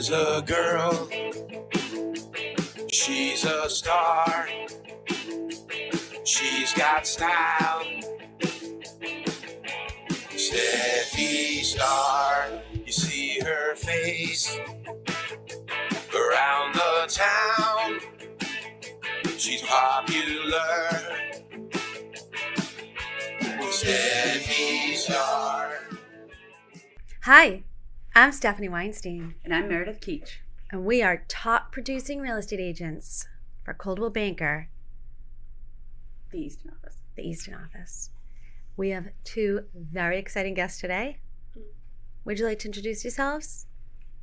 Here's a girl, she's a star. She's got style. Steffi Star, you see her face around the town. She's popular. Steffi Star. Hi, I'm Stephanie Weinstein. And I'm Meredith Keach. And we are top producing real estate agents for Coldwell Banker, The Eastern Office. the Eastern Office. We have two very exciting guests today. Would you like to introduce yourselves?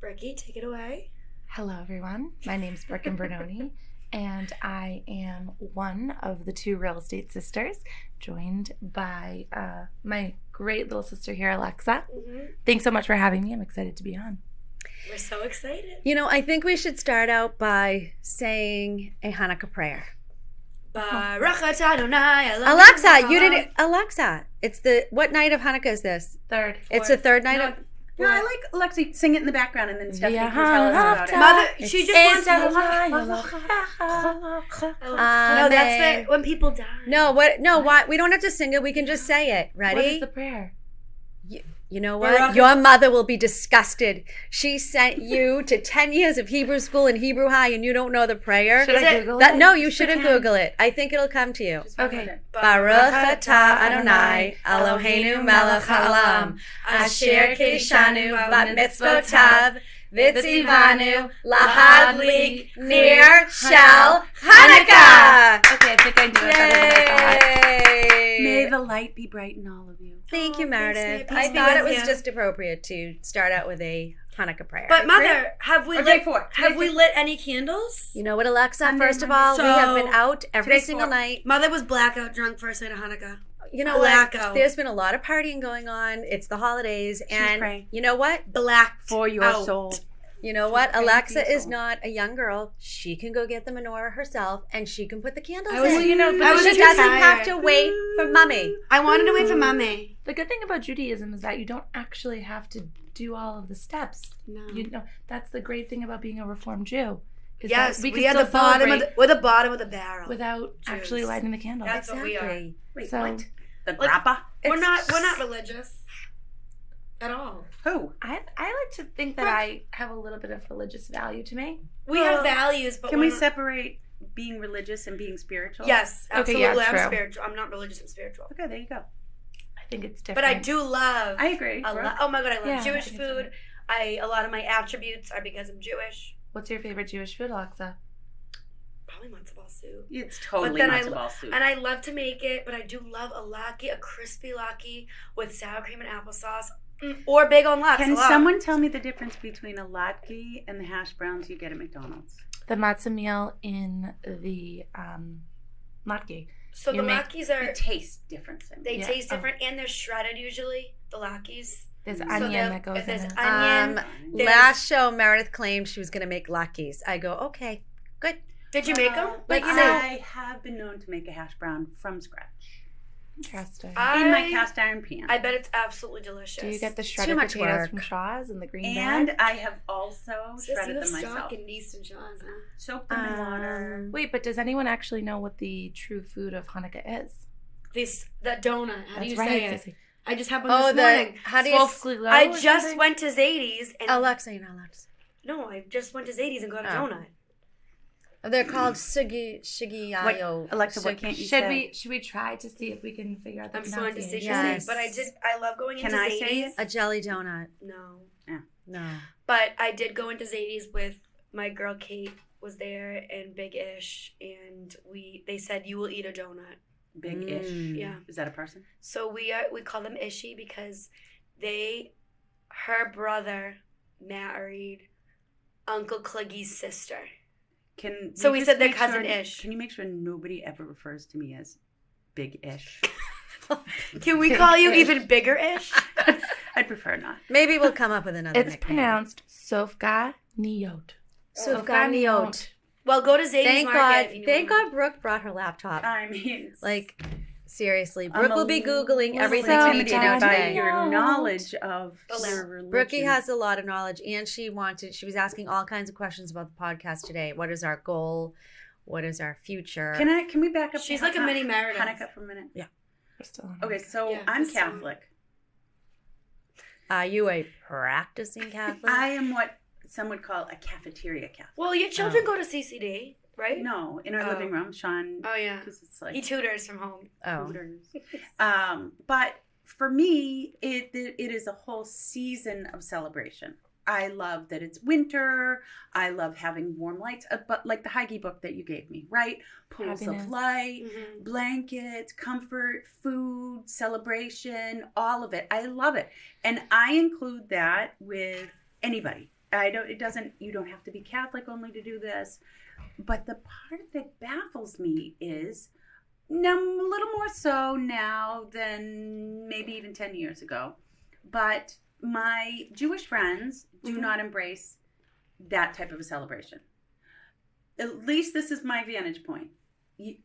Brooke, take it away. Hello, everyone. My name's Brooke and Bernoni, and I am one of the two real estate sisters, joined by my great little sister here, Alexa. Mm-hmm. Thanks so much for having me. I'm excited to be on. We're so excited. You know, I think we should start out by saying a Hanukkah prayer. Baruch atah Adonai Eloheinu Alexa, you didn't. Alexa, it's the what night of Hanukkah is this? Third. It's the third night of. No, I like Alexa, sing it in the background and then Stephanie Yeah. can tell us about it. Mother, she just wants to. No, that's when people die. No, what? No, why? We don't have to sing it. We can just say it. Ready? What is the prayer? You know what? Your mother will be disgusted. She sent you to 10 years of Hebrew school and Hebrew high and you don't know the prayer? Should I Google it? No, you shouldn't Google it. I think it'll come to you. Okay. Baruch atah Adonai Eloheinu melech haolam asher kishanu b'mitzvotav v'tzivanu lahadlik ner shel Hanukkah. Okay, I think I knew it better than I May the light be bright in all of you. Thank you, Meredith. Thanks, I Peace be thought it with was you. just appropriate to start out with a Hanukkah prayer. But Mother, have we Day four. lit any candles? You know what, Alexa? Sunday, First of Monday. all, we have So, been out every today's single four. night. Mother was blackout drunk first night of Hanukkah. You know what? Blackout. There's been a lot of partying going on. It's the holidays, and praying. you know what? Black For your out. soul. You know what? praying Alexa for your is soul. not a young girl. She can go get the menorah herself, and she can put the candles I was- in. well, you know, but I was she too doesn't tired. have to wait for Mummy. I wanted to wait for Mommy. The good thing about Judaism is that you don't actually have to do all of the steps. No. You know, that's the great thing about being a Reformed Jew. Is Yes, that we can are still the bottom of celebrate we're the bottom of the barrel. without Jews. actually lighting the candles. That's what we are. Exactly. Wait, So- what? The Like- grappa? We're not religious at all. Who? I like to think that I have a little bit of religious value to me. We have values, but Can we're we not- separate being religious and being spiritual? Yes, Okay, absolutely. yeah, I'm true. spiritual. I'm not religious. I'm spiritual. Okay, there you go. I think it's different. But I do love. I agree. a Brooke. lot. Oh my god, I love Yeah, Jewish I think food. it's A lot of my attributes are because I'm Jewish. What's your favorite Jewish food, Alexa? Probably matzo ball soup. It's totally then matzo ball soup. And I love to make it, but I do love a latke, a crispy latke with sour cream and applesauce, or bagel and lox. Can someone tell me the difference between a latke and the hash browns you get at McDonald's? The matzah meal in the latke. So you the make- latkes are The taste difference. they Yeah. taste different and they're shredded usually. The latkes. There's So onion there- that goes in there's it. onion. There's- Last show, Meredith claimed she was going to make latkes. I go, okay, good. Did you make them? But I you know- have been known to make a hash brown from scratch. Interesting. In my cast iron pan. I bet it's absolutely delicious. Do you get the too shredded much potatoes work. from Shaw's and the green And bag? I have also Sis, shredded you have them stock myself. in Eastern Shaw's, huh? Soaked them in water. Wait, but does anyone actually know what the true food of Hanukkah is? That donut. How do you say it? Sissy. I just had one Oh, this morning. how do you? Swolfglulo I or just something? went to Zadie's and Alexa, you're not allowed to say. no, I just went to Zadie's and got a Oh. donut. They're called shigiayo. Alexa, what can't you Should say? we try to see if we can figure out the I'm so indecision, Yes. but I love going Can into I Zadie's. say it? A jelly donut. No, No. but I did go into Zadie's with my girl Kate was there and Big Ish, and they said you will eat a donut. Big ish. Yeah. Is that a person? So we call them Ishi because her brother married Uncle Cleggy's sister. So we just said they're make cousin sure- ish. Can you make sure nobody ever refers to me as Big Ish? Can we call you even bigger Ish? I'd prefer not. Maybe we'll come up with another It's nickname. pronounced Sofga Niot. Sufganiot. Well, go to Zadie's Thank Market. God. if you Thank want. God Brooke brought her laptop. I mean, Like, Seriously, I'm Brooke will be Googling little everything so we need to know intimidated by today. your knowledge of The your religion. Brookie has a lot of knowledge, and she was asking all kinds of questions about the podcast today. What is our goal? What is our future? Can we back up? She's to like a mini Meredith. Hanukkah for a minute. We're still on. Okay, so Yeah, I'm so- Catholic. Are you a practicing Catholic? I am what some would call a cafeteria Catholic. Well, your children go to CCD, right? No, in our Oh. living room, Sean. Oh yeah. Because it's like He tutors from home. Oh, Hooters. But for me, it is a whole season of celebration. I love that it's winter. I love having warm lights, but like the Heige book that you gave me, right? Pools Happiness. of light, Mhm. blankets, comfort, food, celebration, all of it. I love it. And I include that with anybody. You don't have to be Catholic only to do this. But the part that baffles me is now, a little more so now than maybe even 10 years ago. But my Jewish friends do not embrace that type of a celebration. At least this is my vantage point.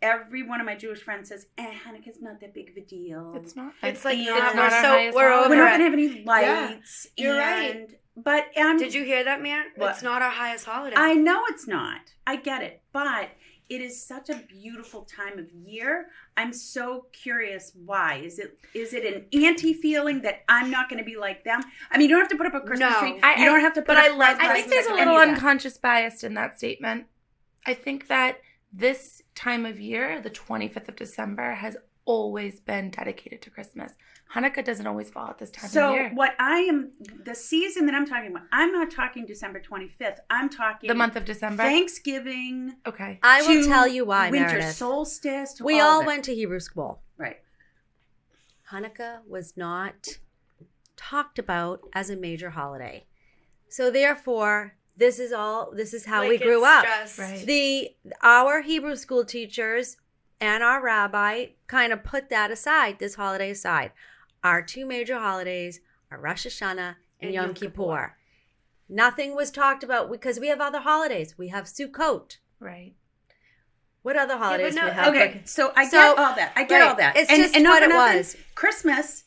Every one of my Jewish friends says, Hanukkah's not that big of a deal. It's not. It's like Yeah. not, It's we're not our so highest we're holiday. over We're not it. going to have any lights. You're right. But Did you hear that, Mare? What? It's not our highest holiday. I know it's not. I get it. But it is such a beautiful time of year. I'm so curious why. Is it an anti-feeling that I'm not going to be like them? I mean, you don't have to put up a Christmas No. tree. You don't have to put but up I love red I think lights there's a or little any of that. unconscious bias in that statement. I think that this time of year, the 25th of December, has always been dedicated to Christmas. Hanukkah doesn't always fall at this time of So year. the season that I'm talking about, I'm not talking December 25th. I'm talking The month of December? Thanksgiving. Okay. I will to tell you why, winter Meredith. solstice. To We all all of it. went to Hebrew school. Right. Hanukkah was not talked about as a major holiday. So therefore, this is how Like, we grew it's up. just- Right. Our Hebrew school teachers and our rabbi kind of put that aside, this holiday aside. Our two major holidays are Rosh Hashanah and Yom Kippur. Nothing was talked about because we have other holidays. We have Sukkot. Right. What other holidays no, we have? Okay, so I So- get all that. I get right. all that. It's just not what for it nothing, was. Christmas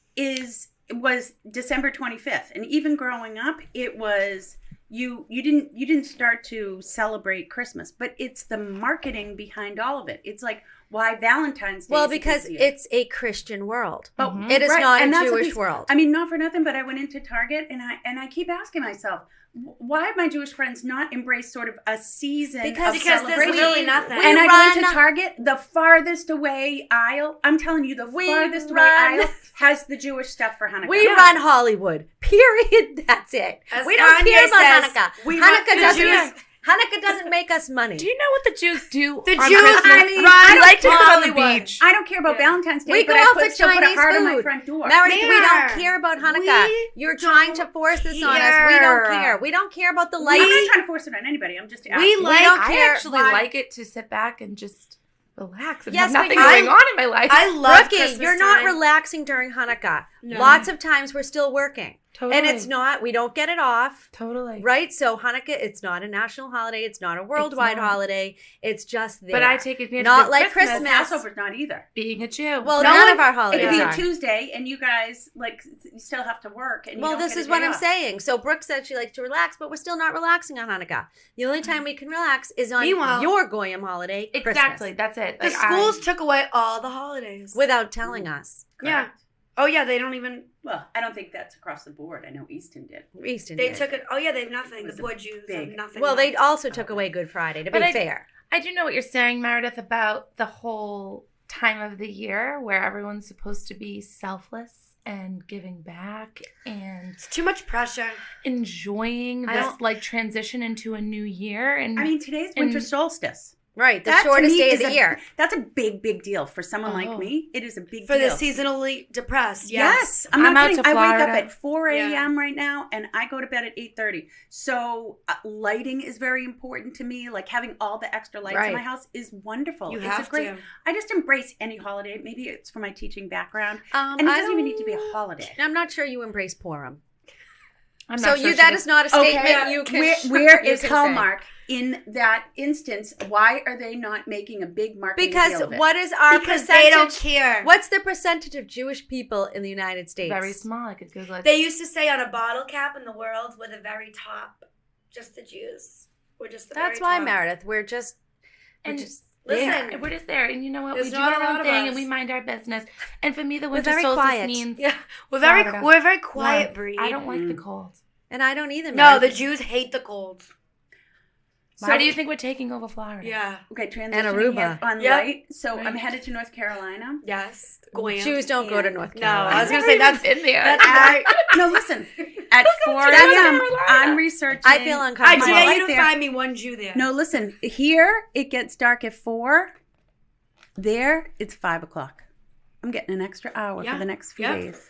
was December 25th, and even growing up, it was you didn't start to celebrate Christmas, but it's the marketing behind all of it. It's like why Valentine's Day. Well, is a big because deal. it's a Christian world. But- Mhm. It is right, not and a that's the Jewish piece. world. I mean, not for nothing, but I went into Target and I keep asking myself, why have my Jewish friends not embraced sort of a season Because of there's celebration? really nothing. We And I go into run- Target, the farthest away aisle. I'm telling you, the We farthest away run- aisle has the Jewish stuff for Hanukkah. We run Hollywood. Period. That's it. As We don't Kanye care about says, Hanukkah. we run- Hanukkah the doesn't. Jews- Hanukkah doesn't make us money. Do you know what the Jews do The on Jews Christmas? run I like to sit on the Hollywood. beach. I don't care about Yeah. Valentine's Day, We but go I out for still put a Chinese heart on my food. front door. Meredith, we don't There. care about Hanukkah. We You're trying to force this on us. We don't care. We don't care about the I'm lights. not trying to force it on anybody. I'm just asking. We like. don't I care. actually Why- like it to sit back and just relax and Yes, have but nothing I- going on in my life. I love Brookie, Christmas you're not time. relaxing during Hanukkah. No. Lots of times we're still working. Totally. And it's not, we don't get it off. Totally. Right? So Hanukkah, it's not a national holiday. It's not a worldwide not. holiday. It's just there. But I take advantage Not of like Christmas, Christmas. Passover's not either. being a Jew. Well, No none one- of our It holidays could be are. a Tuesday, and you guys you still have to work. And you Well, don't this get a is what day I'm off. saying. So Brooke said she likes to relax, but we're still not relaxing on Hanukkah. The only time we can relax is on Meanwhile- your Goyim holiday, exactly. Christmas, That's it. The schools took away all the holidays. without telling us. Yeah. Correct. Oh yeah, they don't even. Well, I don't think that's across the board. I know Easton did. Easton They did. took it. Oh yeah, they have nothing. It The was a poor Jews have big- nothing. Well, they left. also took away Good Friday, to But be fair. I do know what you're saying, Meredith, about the whole time of the year where everyone's supposed to be selfless and giving back and It's too much pressure. enjoying I this don't- like transition into a new year. And I mean, today's winter And- solstice. Right, the That, to shortest me, day of is the a- year. That's a big, big deal for someone Oh. like me. It is a big For deal. the seasonally depressed. Yes, I'm I'm out not kidding. to I wake up Florida. at 4 Yeah. a.m. right now, and I go to bed at 8:30. So lighting is very important to me. Like having all the extra lights in Right. my house is wonderful. You It's have a great. to. I just embrace any holiday. Maybe it's for my teaching background, And and it doesn't even need to be a holiday. I'm not sure you embrace Purim. I'm So not sure that is not a statement Okay, you can. where you is can say. Hallmark in that instance? Why are they not making a big marketing Because deal of it? what is our Because percentage? they don't care. What's the percentage of Jewish people in the United States? Very small. I could Google it. They used to say on a bottle cap in the world, we're the very top. Just the Jews. We're just the That's very why, top. Meredith. We're just Listen. Yeah, we're just there, and you know what? There's We do not a our lot own of thing, us. and we mind our business. And for me, the We're winter very solstice quiet. means Yeah, we're Florida. a very quiet warmth. breed. I don't like the cold. And I don't either. No, the Meredith. Jews hate the cold. Why do you think we're taking over Florida? Yeah. Okay, transitioning And Aruba. here on Yep. light. So I'm Right. headed to North Carolina. Yes. Jews don't go to North No, Carolina. I was gonna say that's in there. that's very. No, listen. At 4 That's a.m., Carolina. I'm researching. I feel I uncomfortable. dare right you to there. find me one Jew there. No, listen. Here, it gets dark at 4. There, it's 5 o'clock. I'm getting an extra hour Yeah. for the next few Yep. days.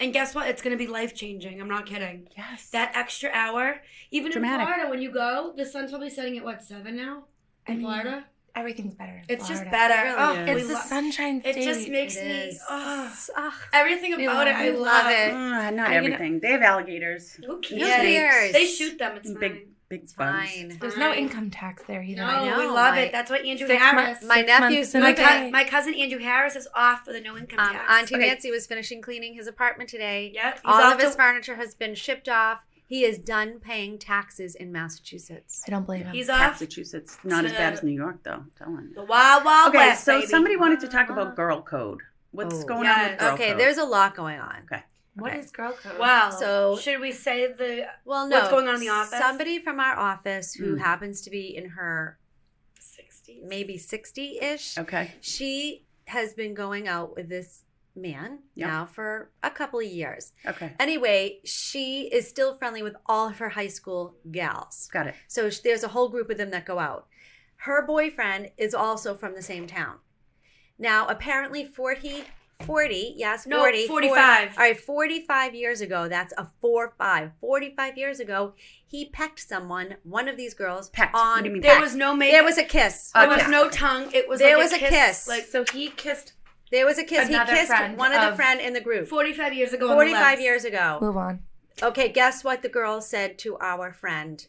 And guess what? It's gonna be life changing. I'm not kidding. Yes. That extra hour, even Dramatic. in Florida, when you go, the sun's probably setting at what 7 now in Florida. Everything's better. In It's just Florida. better. Really Oh, is. we It's the lo- sunshine It state. just makes It me. is. Oh, Ugh. everything We about love it. I it. love it. Not I- you know- everything. They have alligators. Who cares? Who cares? They shoot them. It's Big, fine. big It's bugs. fine. There's no Fine. income tax there either. No, I know, we love my- it. That's what Andrew 6 Harris. months. My 6 nephew's months in my a cou- day. My cousin Andrew Harris is off for the no income tax. Auntie Okay. Nancy was finishing cleaning his apartment today. Yep. He's All off of his to- furniture has been shipped off. He is done paying taxes in Massachusetts. I don't blame him. He's off Massachusetts. Not as bad to- as New York, though. I'm telling you. the wild, wild Okay, west, so baby. somebody wanted to talk about girl code. What's Oh. going on with Yes. girl Okay, code? there's a lot going on. Okay. What is girl code? Wow. So- should we say the Well, no. What's going on in the office? Somebody from our office who Mm. happens to be in her 60s? maybe 60-ish. Okay. She has been going out with this man Yep. now for a couple of years. Okay. Anyway, she is still friendly with all of her high school gals. Got it. So there's a whole group of them that go out. Her boyfriend is also from the same town. Now, apparently 40, yes, No, 40. 45. All right, 45 years ago, that's a 4-5. 45 years ago, he pecked someone, one of these girls, Pecked. on. What do you mean There pecked? was no makeup. There was a kiss. There was Okay. no tongue. It was There like was a kiss. Like So he kissed. There was a kiss. He Another kissed friend one of the of- friend in the group. 45 years ago. on the 45 left. years ago. Move on. Okay, guess what the girl said to our friend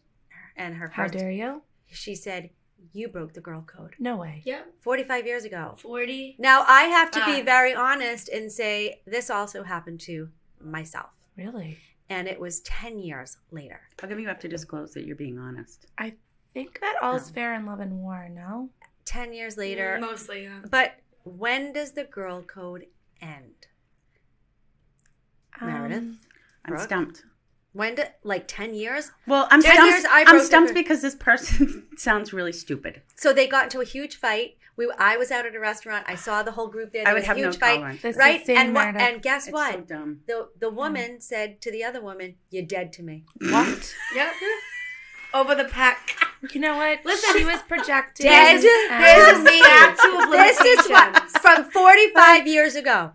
and her How first. dare you? She said, "You broke the girl code." No way. Yep. 45 years ago. 40. Now, I have to be Five. very honest and say this also happened to myself. Really? And it was 10 years later. How come you have to disclose that you're being honest? I think that all's fair in love and war, no? 10 years later. Mostly, yeah. But when does the girl code end? Meredith? I'm Brooke? stumped. When did, like 10 years? Well, I'm 10 stumped. years, I I'm broke the stumped gr- because this person sounds really stupid. So they got into a huge fight. I was out at a restaurant. I saw the whole group there. There I would was have a no huge fight. tolerance. This Right? is same And Meredith. and guess It's what? so dumb. The woman said to the other woman, "You're dead to me." What? Yep. Over the pack. You know what? Listen. She was projecting. Dead. There's a statute of This is what limitations. from 45 years ago.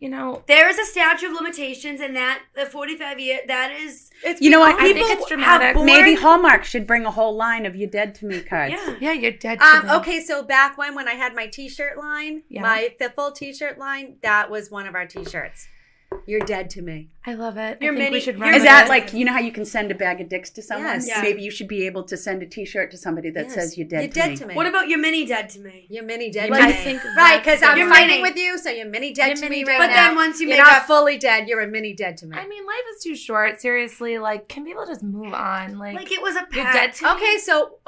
You know, There is a statute of limitations, and that the 45 year that is. It's You know what? I People think it's have dramatic. born- Maybe Hallmark should bring a whole line of "You dead to me" cards. Yeah. yeah, you're dead to me. Okay, so back when I had my T-shirt line, Yeah. my Fiffle T-shirt line, that was one of our T-shirts. You're dead to me. I love it. Your I think mini- we should your- run Is with that it. like, you know how you can send a bag of dicks to someone? Yes. Yeah. Maybe you should be able to send a T-shirt to somebody that Yes. says "You're dead, You're to, dead me. to me. What about your mini dead to me? You're mini dead Like, to I me. think Right, because that's I'm You're fighting mini. with you, so you're mini dead You're to mini me dead. right But now. then once you you're make not up, fully dead, you're a mini dead to me. I mean, life is too short. Seriously, like, can people just move on? like it was a you're pack. dead to me.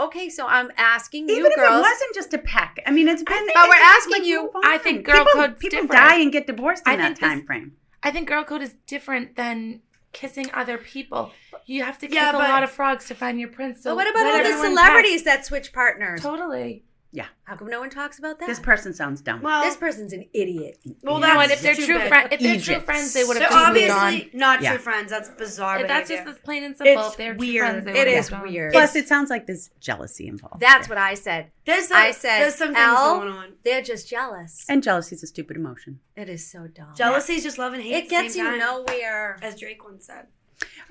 Okay, so I'm asking Even you if girls. it wasn't just a peck. I mean, it's been. But we're it's asking you- move on. I think girl code's people different. die and get divorced in I that think this- time frame. I think girl code is different than kissing other people. You have to kiss Yeah, a but- lot of frogs to find your prince. So But what about let all the everyone celebrities that switch partners? peck. Totally. How come no one talks about that? This person sounds dumb. Well, This person's an idiot. well, You know what? that's If they're too true bad. friends, if they're true Egypt. friends, they would They're have just moved obviously on. not Yeah. true friends. That's bizarre. If that's behavior. just plain and simple. It's If they're weird. true friends, they It would have is moved on. weird. Plus, it sounds like there's jealousy involved. That's there. what I said. There's I said, there's some things Al, going on. They're just jealous. And jealousy is a stupid emotion. It is so dumb. Jealousy is just love and hate. It at the gets same you time, nowhere. as Drake once said.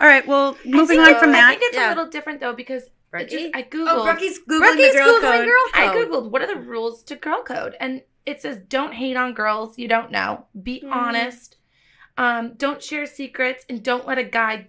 All right, well, moving I think on from I that. think it's Yeah. a little different though because it Brookie? just, I googled. Oh, Brookie's googling Brookie's the girl Googling code. girl I code. googled what are the rules to girl code, and it says don't hate on girls you don't know, be honest, don't share secrets, and don't let a guy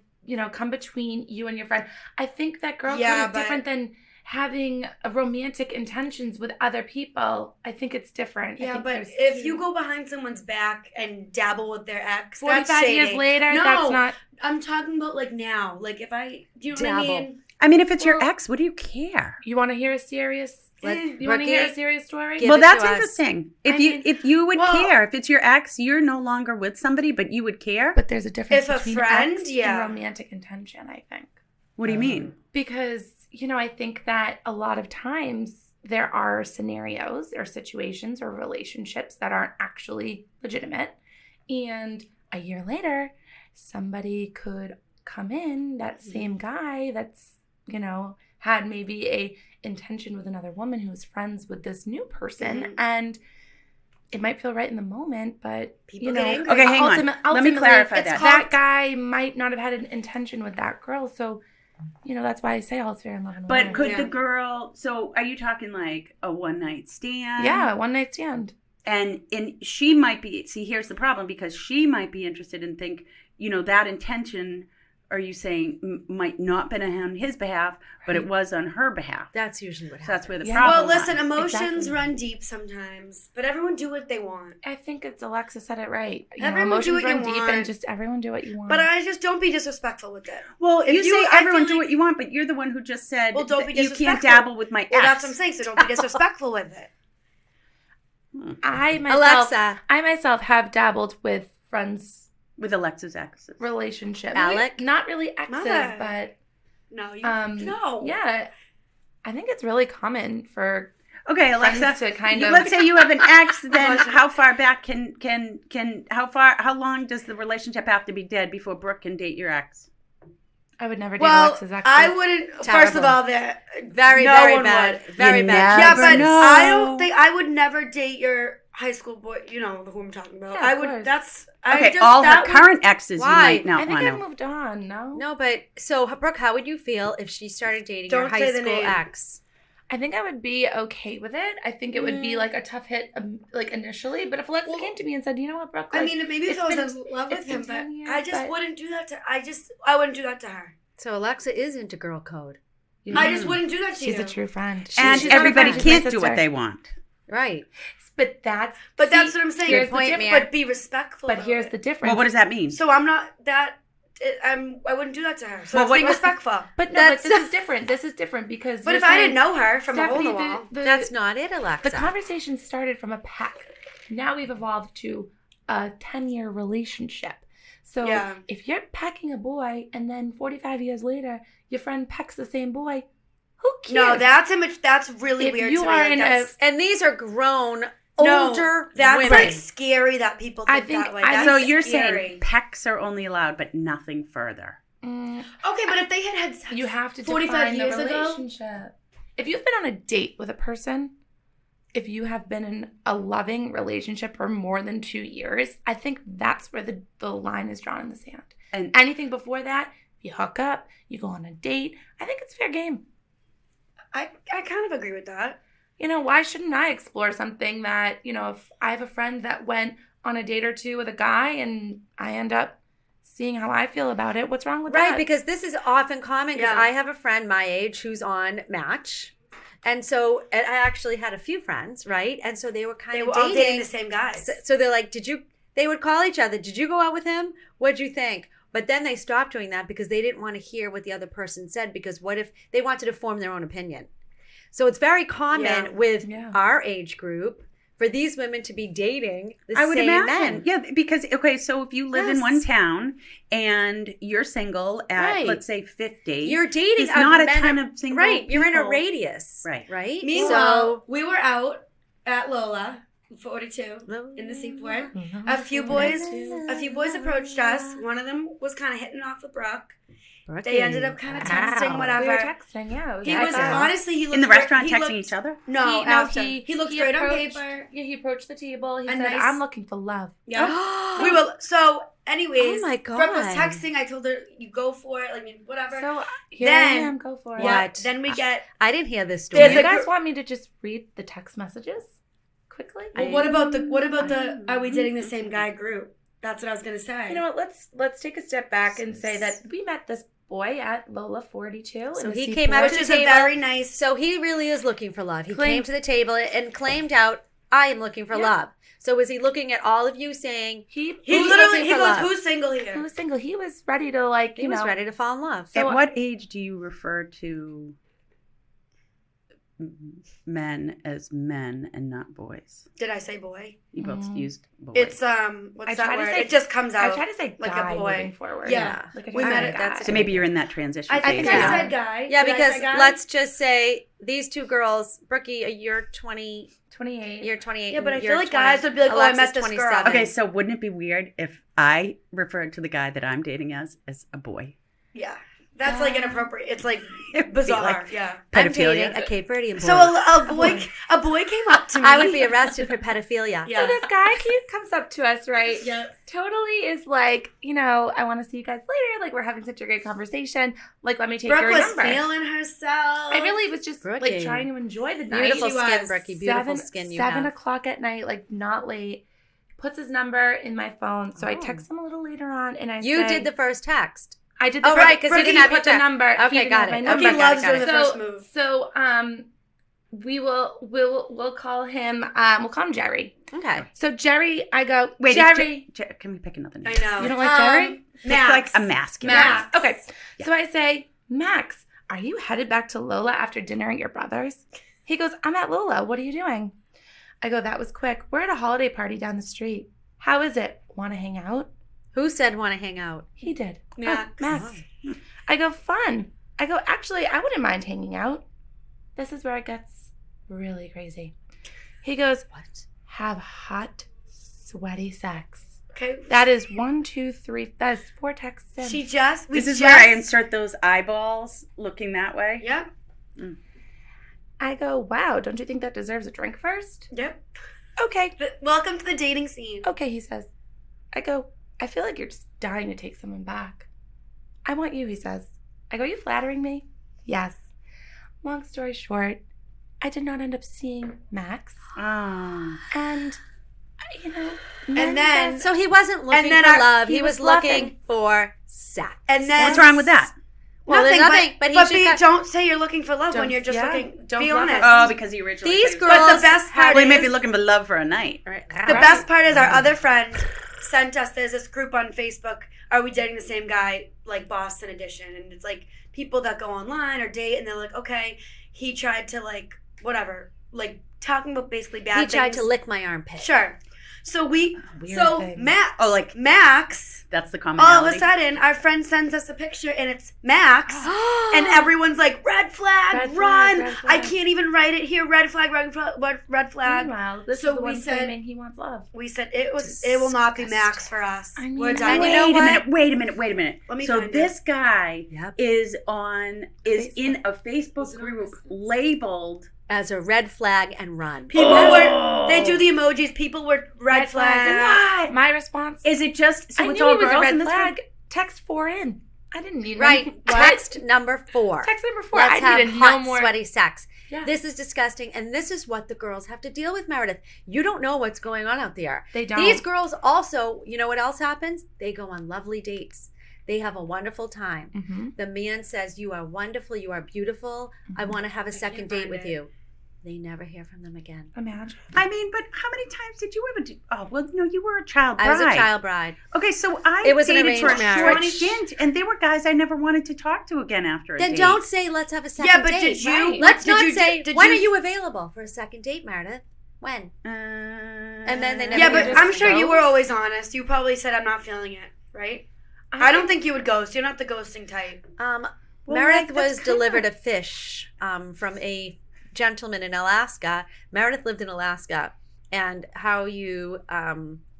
come between you and your friend. I think that girl Yeah, code is different than having romantic intentions with other people. I think it's different. I Yeah, think but there's- if you go behind someone's back and dabble with their ex, 45 that's shady. years later, No, that's not... I'm talking about like now. Like if I, do you know what I Dabble. mean? I mean, if it's your Well- ex, what do you care? You want to hear a serious... Let- You want to hear a Brookie, serious story? give Well, it that's to us. interesting. I mean, If you would well- care, if it's your ex, you're no longer with somebody, but you would care. But there's a difference If a between friend, ex yeah. and romantic intention, I think. What do you mean? Because, I think that a lot of times there are scenarios or situations or relationships that aren't actually legitimate. And a year later, somebody could come in, that same guy that's, had maybe a intention with another woman who's friends with this new person. Mhm. And it might feel right in the moment, but, People get angry. Okay, hang on. Let me ultimately, clarify it's that. that guy might not have had an intention with that girl. So, that's why I say all is fair in love and war. But could Yeah. the girl? So, are you talking like a one night stand? Yeah, one night stand. And she might be. See, here's the problem, because she might be interested and think, that intention. Are you saying might not been on his behalf, but it Right. was on her behalf? That's usually what So happens. that's where the Yeah. problem. Well, listen, lies. emotions Exactly. run deep sometimes, but everyone do what they want. I think it's Alexa said it right. Everyone do Emotions what you run deep want. and just everyone do what you want. But I just don't be disrespectful with it. Well, If you you- say I everyone feel do like- what you want, but you're the one who just said Well, don't be that you can't disrespectful. dabble with my ex. Well, that's what I'm saying. So don't be disrespectful with it. I myself have dabbled with friends' With Alexa's exes. relationships. Alec? Not really exes, Mother. but No, you no. Yeah. I think it's really common for Okay, Alexa. friends to kind of... Let's say you have an ex. Then how far back how long does the relationship have to be dead before Brooke can date your ex? I would never date Well, Alexa's exes. I wouldn't. First Terrible. of all, that Very, no very one bad. would. Very You bad. Yeah, never but know. I don't think I would never date your high school boy. You know who I'm talking about. Yeah, I of would. course. That's Okay, I just, all her that would- current exes Why? you might I not think want I've to. moved on, no? No, but so Brooke, how would you feel if she started dating your Don't high say the school name. ex? I think I would be okay with it. I think it would be like a tough hit, like initially. But if Alexa came to me and said, "You know what, Brooke? I like, mean, maybe if it's I was been- in love with it's been him, but 10 years, I just but- wouldn't do that to. I wouldn't do that to her. So Alexa is into girl code. you I know, just wouldn't do that to she's you. a true friend, And she's not a everybody friend, she's my can't do what sister. they want. Right. But that's That's what I'm saying. Here's Good point, the Mia. difference. But be respectful. But about here's it. the difference. Well, what does that mean? So I'm not that. I wouldn't do that to her. So Well, that's being what- respectful. But no, That's- but this is different. This is different because. But you're if I saying, didn't know her from a hole in the Stephanie, wall, That's not it, Alexa. the conversation started from a peck. Now we've evolved to a 10-year relationship. So Yeah. if you're pecking a boy and then 45 years later your friend pecks the same boy, who cares? no, that's image. That's really If weird. you to me. are Like, in a- that's, And these are grown, no, older That's women. like scary that people I think, think- that way. I That's So think you're scary. saying pecks are only allowed, but nothing further. Okay, but if they had sex You have to 45 define years the ago, relationship. If you've been on a date with a person, if you have been in a loving relationship for more than 2 years, I think that's where the line is drawn in the sand. And Anything before that, you hook up, you go on a date, I think it's fair game. I kind of agree with that. Why shouldn't I explore something that, if I have a friend that went on a date or two with a guy and I end up seeing how I feel about it, what's wrong with Right, that? because this is often common because Yeah. I have a friend my age who's on Match. And so and I actually had a few friends, right? And so they were kind They of were all dating. dating the same guys. So they're like, they would call each other, did you go out with him? What'd you think? But then they stopped doing that because they didn't want to hear what the other person said, because what if they wanted to form their own opinion? So it's very common Yeah. with Yeah. our age group for these women to be dating the I would same imagine. men. Yeah, because, okay, so if you live in Yes. one town and you're single at, Right. let's say, 50. You're dating There's not a men ton of single right. You're in a people. radius. Right. Right. Meanwhile, we were out at Lola 42 in the Seaport. A few boys approached us. One of them was kind of hitting off with Brooke. They ended up kind of texting, Wow. whatever. We were texting, yeah. He was Excellent. honestly, he looked In the great- restaurant he texting looked- each other? No, after. He looked great on approached- paper. Yeah, he approached the table. He A said, nice- I'm looking for love. Yeah. Oh. We were so. Anyways, Oh my Brooke was God. texting. I told her, "You go for it." Whatever. So here Then- I am, go for it. What? Then we get. I didn't hear this Do story. There's you a guys gr- want me to just read the text messages quickly? Well, what about the? Are we dating the same guy group? That's what I was gonna say. You know what? Let's take a step back and say that we met this boy at Lola 42. So in the he came out which to is the a table. very nice. So he really is looking for love. He Claim- came to the table and claimed out, I am looking for love. So was he looking at all of you saying, He Who's literally looking he for goes, love? "Who's single here?" was single. He was ready to like, he was ready to fall in love? So At what age do you refer to men as men and not boys? Did I say boy? You both used boys. It's what's I that try to word? say- It just comes I out. try to say like a guy boy. moving forward. Yeah. Like We met it- guy. so maybe you're in that transition I phase. think I Yeah. said guy. Yeah, Did I because say guy? let's just say these two girls, Brookie, you're 20, 28. you're 28. Yeah, but I and feel you're like guys 20. would be like, "Oh, I Alexa's met this girl." 27. Okay, so wouldn't it be weird if I referred to the guy that I'm dating as a boy? Yeah, that's like inappropriate. It's like It would be bizarre. like Yeah. I'm dating pedophilia. a Cape Verdean boy. So a boy came up to me. I would be arrested for pedophilia. Yeah. So this guy comes up to us, right? Yeah. Totally is like, I want to see you guys later. Like, we're having such a great conversation. Like, let me take Brooke your was number. feeling herself. I really was just Brookie. like trying to enjoy the night. Beautiful She skin, was. Brookie. Beautiful skin you 7 have. o'clock at night, like not late. Puts his number in my phone. So I Oh. text him a little later on and I You say, did the first text. I did the Oh, first- right, 'cause he Brookie didn't have put your the text. number. He Okay, didn't got have it. my Okay, number. Brookie loves got doing it. the first move. So we'll call him Jerry. Okay. So Jerry, I go, Wait, Jerry. can we pick another name? I know. You don't like Jerry? Pick Max. like a masculine. Max. Okay. Yeah. So I say, Max, are you headed back to Lola after dinner at your brother's? He goes, I'm at Lola. What are you doing? I go, that was quick. We're at a holiday party down the street. How is it? Want to hang out? Who said want to hang out? He did. Max. Oh, Max. I go, fun. I go, actually, I wouldn't mind hanging out. This is where it gets really crazy. He goes, What? have hot, sweaty sex. Okay. That is 1, 2, 3. That is 4 texts in. This is where I insert those eyeballs looking that way. Yep. I go, wow, don't you think that deserves a drink first? Yep. Okay. Welcome to the dating scene. Okay, he says. I go, I feel like you're just dying to take someone back. I want you, he says. I go, are you flattering me? Yes. Long story short, I did not end up seeing Max. Ah. And, And then- So he wasn't looking then for our- love. he He was was looking bluffing. for sex. And then What's wrong with that? Well, there's nothing, but he should cut- don't say you're looking for love when Don't- you're just yeah, looking. don't Be bluff honest. it. Oh, because he originally These said he was- girls But the best part Well, he may be is, looking for love for a night. the best part is our other friend sent us, there's this group on Facebook, Are We Dating the Same Guy? Like Boston edition. And it's like people that go online or date and they're like, okay, he tried to like, whatever, like talking about basically bad He things. tried to lick my armpit. Sure. So Weird thing. Max. Oh, like- Max. That's the All commonality. of a sudden, our friend sends us a picture and it's Max. And everyone's like, red flag, Red flag, run. red flag. I can't even write it here. Red flag, red flag, red flag. Meanwhile, this So is the we one said- claiming he wants love. We said it will not be Max for us. I mean, We're I done. And with you it. know Wait a what? minute. Let me So find this guy Yep. is Facebook. in a Facebook group labeled As a red flag and run. People Oh. were, they do the emojis. People were red flag. What? My response. Is it just so I it's knew all he was a girls red in this flag. group? Text 4 in. I didn't need Right. any- Text number 4. Text number 4. Let's I have needed hot, no more. sweaty sex. Yeah. This is disgusting, and this is what the girls have to deal with, Meredith. You don't know what's going on out there. They don't. These girls also, you know what else happens? They go on lovely dates. They have a wonderful time. Mm-hmm. The man says, you are wonderful, you are beautiful. I want to have a second date find with it. you. They never hear from them again. Imagine. I mean, but how many times did you ever do? Oh, well, no, you were a child bride. I was a child bride. Okay, so I It was an dated for a arranged short marriage. stint, and there were guys I never wanted to talk to again after a Then date. don't say, let's have a second Yeah, but date. did you? Right. Let's did not you, say, did when you, are you available for a second date, Meredith? When? And then they never Yeah, You but just I'm sure you were ghost? always honest. You probably said I'm not feeling it, right? I don't think you would ghost. You're not the ghosting type. Well, Meredith like, that's was kinda- delivered a fish from a gentleman in Alaska. Meredith lived in Alaska. And how you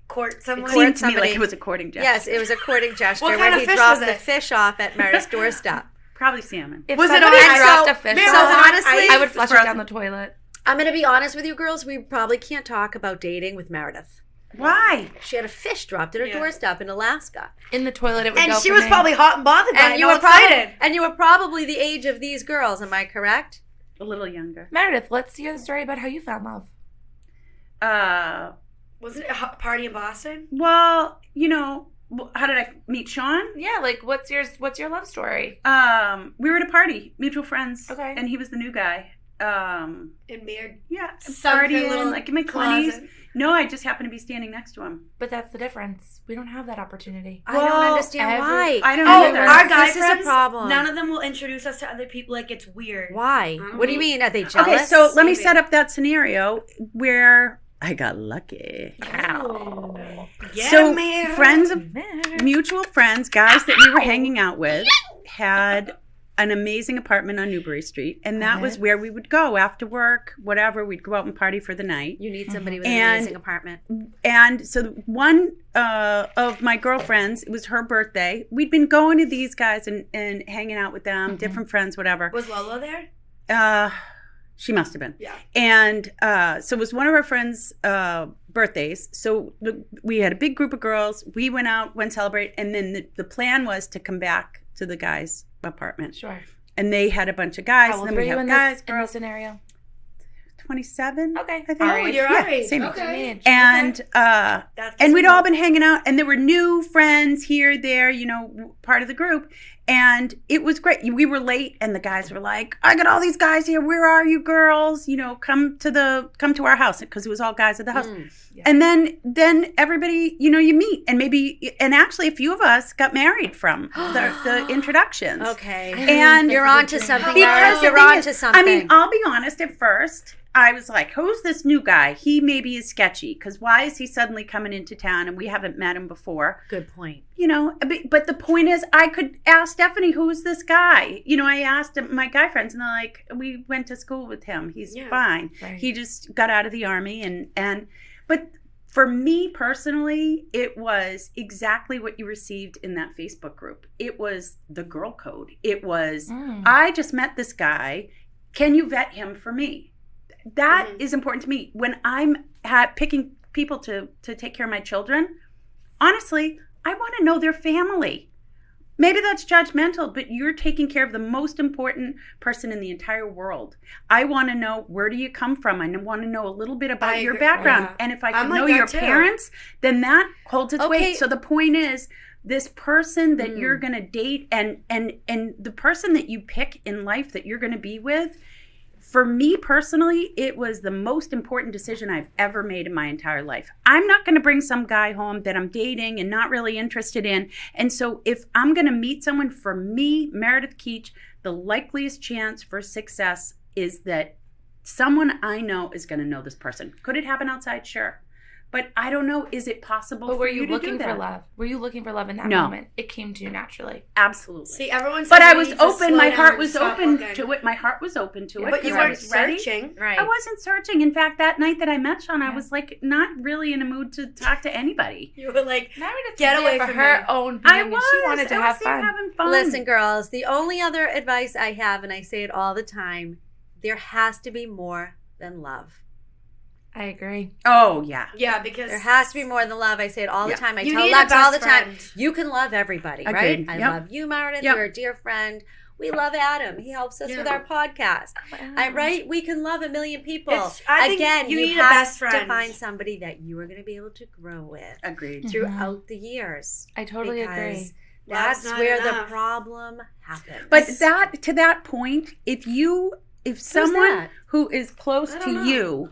Court someone. It seemed to me somebody- like it was a courting gesture. yes, it was a courting gesture What where kind he of fish dropped was the it? fish off at Meredith's doorstep. Probably salmon. If Was it somebody on- dropped so- a fish so off, honestly- I would flush it Frozen. down the toilet. I'm going to be honest with you girls. We probably can't talk about dating with Meredith. Why? She had a fish dropped at her Yeah. doorstep in Alaska. In the toilet, it would And go she for was me. probably hot and bothered by it. And you all were excited. probably the age of these girls, am I correct? A little younger. Meredith, let's hear the story about how you found love. Wasn't it a party in Boston? Well, how did I meet Sean? Yeah, like what's your love story? We were at a party, mutual friends. Okay. And he was the new guy. In Beard. Yeah, Some partying, little like in my 20s. closet. No, I just happened to be standing next to him. But that's the difference. We don't have that opportunity. I don't understand why. I don't Oh, either. our guy This is a friends, problem. none of them will introduce us to other people. Like, it's weird. Why? I don't What do you know. mean? Are they jealous? Okay, so let me Maybe. set up that scenario where I got lucky. Yeah, So man. friends of mutual friends, guys that we were hanging out with, had an amazing apartment on Newbury Street, and that was where we would go after work, whatever. We'd go out and party for the night. You need somebody with an And- amazing apartment. And so one of my girlfriends, it was her birthday. We'd been going to these guys and hanging out with them, different friends, whatever. Was Lolo there? She must have been. Yeah. And so it was one of our friends' birthdays. So we had a big group of girls. We went out, went celebrate, and then the plan was to come back to the guys' apartment. Sure. And they had a bunch of guys. How old and then were we you have in guys, this girls. scenario? 27. Okay. I think. Oh, you're our age. Same age. Okay. And That's we'd all been hanging out, and there were new friends here, there, part of the group, and it was great. We were late, and the guys were like, "I got all these guys here. Where are you girls? Come to our house," because it was all guys at the house. Yeah. And then everybody, you meet, and actually a few of us got married from the introductions. Okay. And You're on to something. because You're the thing on is, to something. I mean, I'll be honest. At first, I was like, "Who's this new guy? He maybe is sketchy. Because why is he suddenly coming into town and we haven't met him before?" Good point. But the point is, I could ask Stephanie, "Who's this guy?" I asked my guy friends, and they're like, "We went to school with him. He's fine. Right. He just got out of the army." But for me personally, it was exactly what you received in that Facebook group. It was the girl code. It was, I just met this guy. Can you vet him for me? That is important to me. When I'm picking people to take care of my children, honestly, I want to know their family. Maybe that's judgmental, but you're taking care of the most important person in the entire world. I want to know, where do you come from? I want to know a little bit about your background. Yeah. And if I I'm can like know that your too. parents, then that holds its Okay. weight. So the point is, this person that you're going to date and the person that you pick in life that you're going to be with, for me personally, it was the most important decision I've ever made in my entire life. I'm not going to bring some guy home that I'm dating and not really interested in. And so if I'm going to meet someone, for me, Meredith Keach, the likeliest chance for success is that someone I know is going to know this person. Could it happen outside? Sure. But I don't know. Is it possible But for were you you to looking do for that? love? Were you looking for love in that No. moment? It came to you naturally. Absolutely. See, everyone says But I we was need to open. slow My down heart and was stop open looking. to it. My heart was open to it. But you because I weren't was ready. searching. Right. I wasn't searching. In fact, that night that I met Sean, I was like not really in a mood to talk to anybody. You were like, Meredith Get was there away for from her me. own being, I and was. she wanted to I have was there fun. having fun. Listen, girls, the only other advice I have, and I say it all the time, there has to be more than love. I agree. Oh yeah. yeah, because There has to be more than love. I say it all the Yeah. time. I You tell need a Lex all best the time. friend. You can love everybody, Agreed. right? I Yep. love you, Meredith. Yep. You're a dear friend. We love Adam. He helps us with Yeah. our podcast. Right? We can love a million people. I think Again, you need a have best to friend. find somebody that you are going to be able to grow with Agreed. throughout the years. I totally Because agree. That's Love's not where enough. the problem happens. But to that point, if someone that? who is close I to don't know. you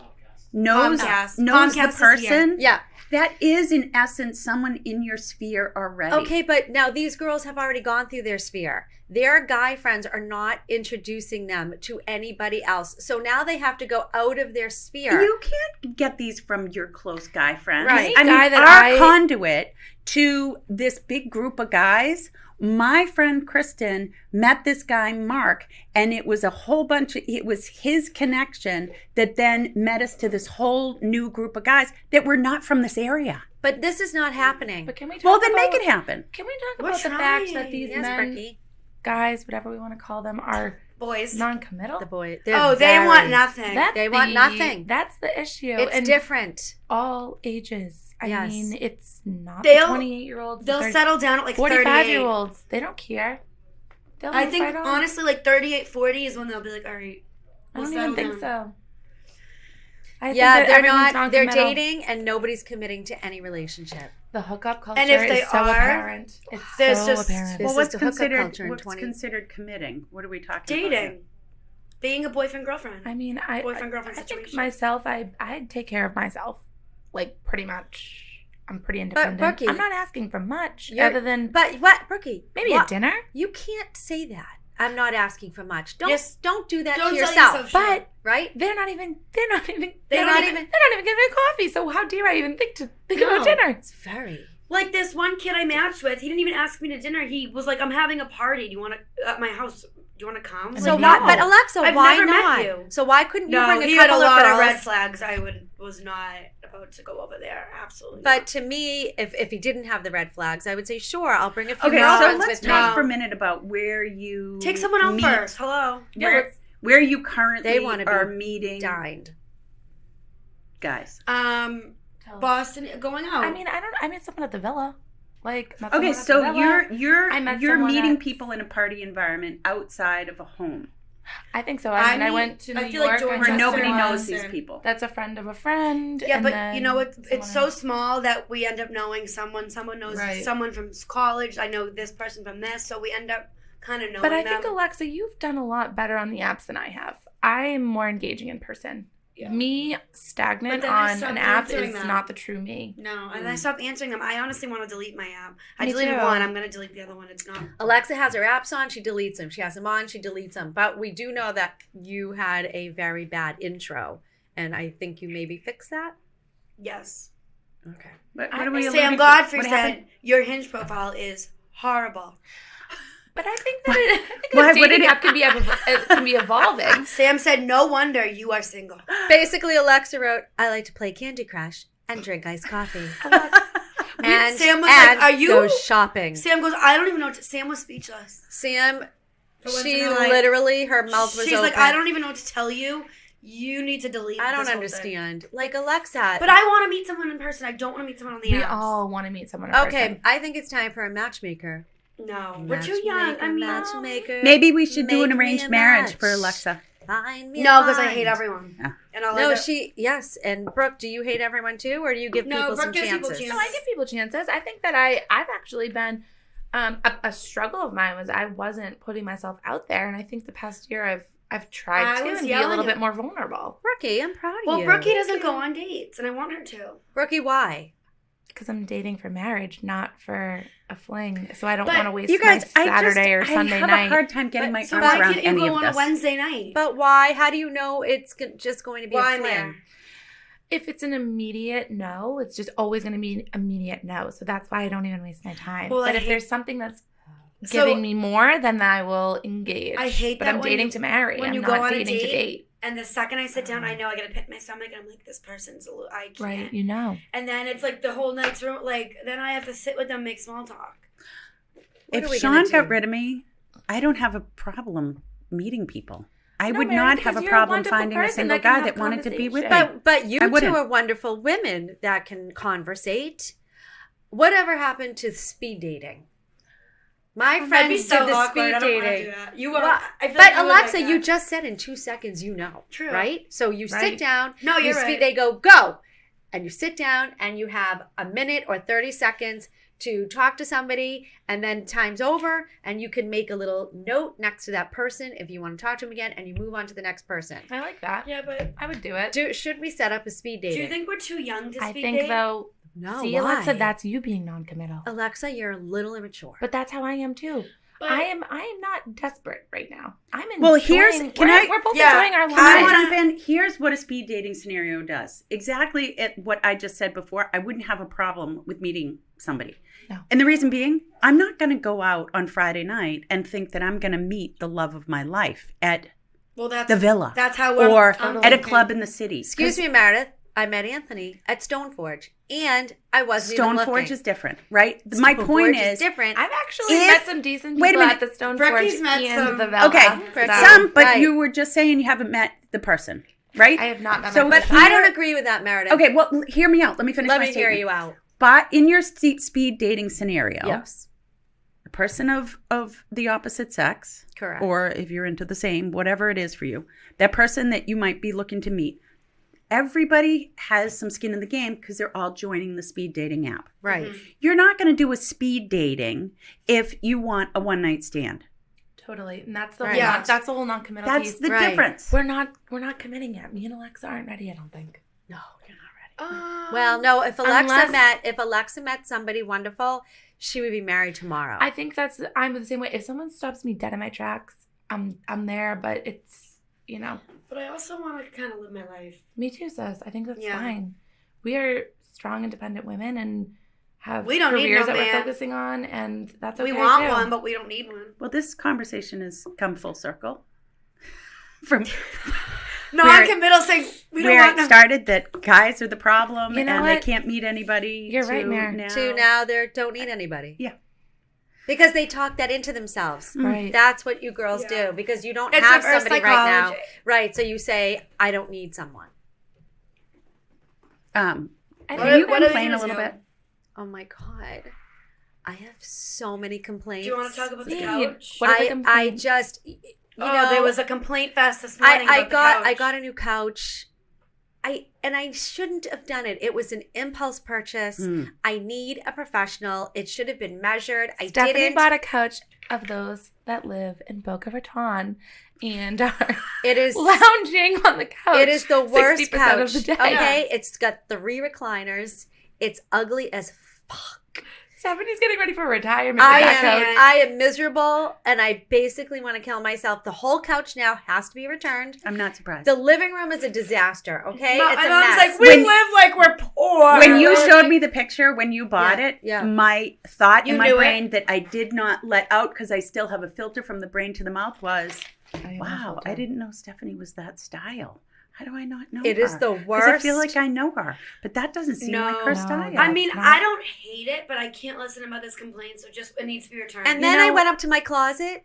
knows Comcast. the Comcast is person, yeah. that is in essence someone in your sphere already. Okay, but now these girls have already gone through their sphere. Their guy friends are not introducing them to anybody else. So now they have to go out of their sphere. You can't get these from your close guy friends. Right. I mean, Guy that our I- conduit to this big group of guys, my friend Kristen met this guy, Mark, and it was it was his connection that then met us to this whole new group of guys that were not from this area. But this is not happening. But can we talk Well, then about, make it happen. Can we talk We're about the fact that trying. these Yes, men, Brookie. guys, whatever we want to call them, are boys. non-committal? The boy. Oh, they want nothing. They want nothing. That's the issue. It's and different. all ages. I Yes. mean, it's not They'll- the 28-year-olds. They'll settle down at like 38. 45-year-olds. They don't care. They'll I move think right on. honestly, like 38, 40 is when they'll be like, all right. I we'll don't even settle think down. so. I think Yeah, that they're everyone's not. They're non-committal. dating, and nobody's committing to any relationship. The hookup culture And if they is so are, apparent. It's there's so just- apparent. This Well, is what's the hookup considered culture in what's 20 considered committing? What are we talking about? Dating. Being a boyfriend girlfriend. I mean, Boyfriend, girlfriend I think situation. myself, I take care of myself. Like, pretty much. I'm pretty independent. Brookie, I'm not asking for much you're- other than But what, Brookie? maybe what? a dinner. You can't say that. I'm not asking for much. Don't Yes. don't do that Don't to tell yourself. yourself shit. But Right? they're not even giving me coffee. So how dare I even think No. about dinner? It's very. Like this one kid I matched with, he didn't even ask me to dinner. He was like, "I'm having a party. Do you want to at my house? Do you want to come?" So like, why? no. But Alexa, I've why never met not? you. So why couldn't you No, bring a he had a couple lot of of girls? red flags. I was not about to go over there. Absolutely. But not. to me, if he didn't have the red flags, I would say sure. I'll bring a few Okay, so girlfriends let's with talk me. for a minute about where you take someone out meet, first. Hello. Where you currently They wanna be are meeting Dined. guys. Boston going out. I mean someone at the villa. Like, met Okay, someone at so the villa. you're met you're someone meeting at- people in a party environment outside of a home I think so. I mean, went to New I feel like York George and where Just nobody one knows answer. these people. that's a friend of a friend. yeah, and but then you know what? someone It's so else. small that we end up knowing someone. Someone knows Right. someone from college. I know this person from this, so we end up kind of knowing But I them. think, Alexa, you've done a lot better on the apps than I have. I am more engaging in person. Yeah. Me stagnant But then I on stopped an app answering is them. not the true me. No, and I stopped answering them. I honestly want to delete my app. I Me deleted too. one. I'm going to delete the other one. It's not. Alexa has her apps on. She deletes them. She has them on. She deletes them. But we do know that you had a very bad intro, and I think you maybe fixed that. Yes. Okay. What I are we think Sam alluding to? Godfrey What said happened? your Hinge profile is horrible. But I think that Why- a what dating did it- app can be evolving. Sam said, "No wonder you are single." Basically, Alexa wrote, "I like to play Candy Crush and drink iced coffee." And Sam was like, "Are you?" go shopping. Sam goes, "I don't even know what to." Sam was speechless. Sam, For once she in her life. literally, her mouth was She's open. like, "I don't even know what to tell you. You need to delete." I don't this whole thing." understand. Like Alexa. But I want to meet someone in person. I don't want to meet someone on the We apps. all want to meet someone in Okay, person. I think it's time for a matchmaker. No, we're too young. I mean, matchmaker. Maybe we should do an Make me arranged a marriage match. for Alexa. Find me a no, because I hate mind. everyone. Yeah. And I'll No, end up- yes. And Brooke, do you hate everyone too, or do you give No, people Brooke some gives people chances? chances. No, I give people chances. I think that I've actually been a struggle of mine was I wasn't putting myself out there, and I think the past year I've tried I to was and be a yelling little at- bit more vulnerable Brookie, I'm proud of Well, you. Brookie doesn't go on dates, and I want her to. Brookie, why? because I'm dating for marriage, not for a fling. So I don't But want to waste You guys, my Saturday or I Sunday have night. a hard time getting my So arms why around can't you any go of on this. a Wednesday night? But why? How do you know it's just going to be Well, a I'm fling? there. If it's an immediate no, it's just always going to be an immediate no. So that's why I don't even waste my time. Well, I but if hate- there's something that's So- giving me more, then I will engage. I hate but that I'm when dating you- to marry. when I'm you not go on a dating to date, date. And the second I sit down, I know I gotta pit my stomach, and I'm like, this person's a little, I can't. Right, you know. And then it's like the whole night's room, like, then I have to sit with them, make small talk. What are If we Sean gonna got do? rid of me, I don't have a problem meeting people. I No, would Mary, not have because a you're a problem wonderful finding a person single that can guy have that wanted to be with me. conversation. But you I two wouldn't. are wonderful women that can conversate. Whatever happened to speed dating? My That'd friends be so did the awkward. speed I don't want to do dating. that. You Well, are, I feel but like you would Alexa, like you that. just said in 2 seconds you know. True. Right? So you sit Right. down. No, you you're speed, right. They go. And you sit down and you have a minute or 30 seconds to talk to somebody, and then time's over, and you can make a little note next to that person if you want to talk to them again, and you move on to the next person. I like that. Yeah, but I would do it. Should we set up a speed dating? do you think we're too young to I speed think date? though. No, See, why? Alexa, that's you being non-committal. Alexa, you're a little immature. But that's how I am too. But- I am not desperate right now. I'm enjoying. Well, here's- can I- we're both Yeah, enjoying our can Can I lives. jump in? Here's what a speed dating scenario does. Exactly what I just said before. I wouldn't have a problem with meeting somebody. No. And the reason being, I'm not going to go out on Friday night and think that I'm going to meet the love of my life at Well, that's the villa That's how we're or totally at a okay. club in the city. Excuse me, Meredith. I met Anthony at Stoneforge, and I wasn't even Stoneforge looking. is different, right? My point Stoneforge is, different. I've actually If- met some decent wait a people minute. at the Stone Brookie's Forge met and some- the Villa. okay, So- some, but right. you were just saying you haven't met the person, right? I have not met So, my but person. I don't agree with that, Meredith. Okay, well, hear me out. Let me finish Let my me hear statement. you out. But in your speed dating scenario, Yes, a person of the opposite sex, correct. or if you're into the same, whatever it is for you, that person that you might be looking to meet, everybody has some skin in the game because they're all joining the speed dating app. Right. You're not going to do a speed dating if you want a one night stand. Totally. And that's the Right. whole, that's the whole non-committal That's piece. the Right. difference. We're not committing yet. Me and Alexa aren't ready, I don't think. No, you're not ready. Well, no, if Alexa Unless- met somebody wonderful, she would be married tomorrow. I think I'm the same way. If someone stops me dead in my tracks, I'm there, but it's, you know. But I also want to kind of live my life. Me too, sis. I think that's Yeah. fine. We are strong, independent women and have We don't need careers no that man. we're focusing on, and that's okay We want too. one, but we don't need one. Well, this conversation has come full circle. From Non-committal saying we don't where want it no. started that guys are the problem You know and they what? can't meet anybody. You're right, to Mare. now they don't need anybody. Yeah. Because they talk that into themselves. Right. That's what you girls Yeah. do because you don't It's have reverse somebody right now. psychology. Right. So you say, I don't need someone. I Can think you what are they complain a gonna little do? bit? Oh my God. I have so many complaints. Do you want to talk about the Steve, couch? what are the I complaints? just, you know, there was a complaint fest this morning. I about the couch. got a new couch. I shouldn't have done it. It was an impulse purchase. Mm. I need a professional. It should have been measured. I Stephanie didn't. bought a couch of those that live in Boca Raton and are It is lounging on the couch. It is the worst 60% couch. of the day. Okay, it's got 3 recliners. It's ugly as fuck. Stephanie getting ready for retirement. I with that am, couch. I am miserable, and I basically want to kill myself. The whole couch now has to be returned. I'm not surprised. The living room is a disaster. Okay, No, it's a my mom's mess. like, we When- live like we're poor. When you showed me the picture when you bought it, yeah. my thought You in my knew it. brain that I did not let out because I still have a filter from the brain to the mouth was, I wow, I didn't know Stephanie was that style. How do I not know It her? is the 'Cause worst. I feel like I know her, but that doesn't seem like her No. style. No. I mean, It's not. I don't hate it, but I can't listen to mother's complaints, so just it needs to be returned. And then I went up to my closet.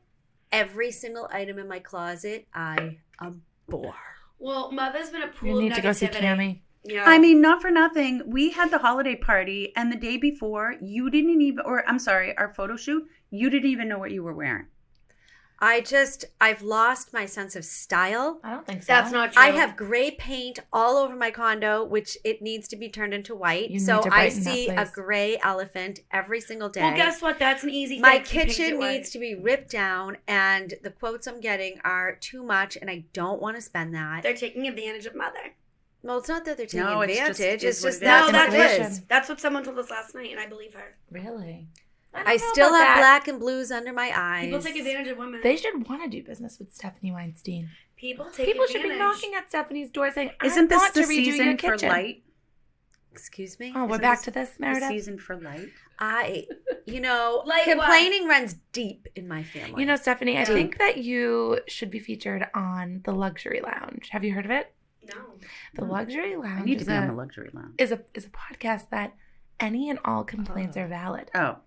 Every single item in my closet, I abhor. well, mother's been a pool You of need to go see negativity. Tammy. Yeah. I mean, not for nothing. We had the holiday party, and the day before, you didn't even, or I'm sorry, our photo shoot, you didn't even know what you were wearing. I've lost my sense of style. I don't think so. that's not true. I have gray paint all over my condo, which it needs to be turned into white. You So need to I brighten that see a place. gray elephant every single day. Well, guess what? That's an easy My fix. You paint kitchen it white. needs to be ripped down, and the quotes I'm getting are too much, and I don't want to spend that. They're taking advantage of mother. Well, it's not that they're taking No, it's just- advantage. it's It's what just it that's is. No, what that's it what is. that's what someone told us last night, and I believe her. Really? I still have black and blues under my eyes. People take advantage of women. They should want to do business with Stephanie Weinstein. People take People advantage. should be knocking at Stephanie's door saying, Isn't I this want the to redo your season for kitchen. light? Excuse me. Oh, we're Isn't back this to this, The Meredith. season for light? Like complaining runs deep in my family. You know, Stephanie, I Yeah. think that you should be featured on the Luxury Lounge. Have you heard of it? No. The Luxury Lounge I need to is be on a the luxury lounge. is a podcast that any and all complaints are valid. Oh,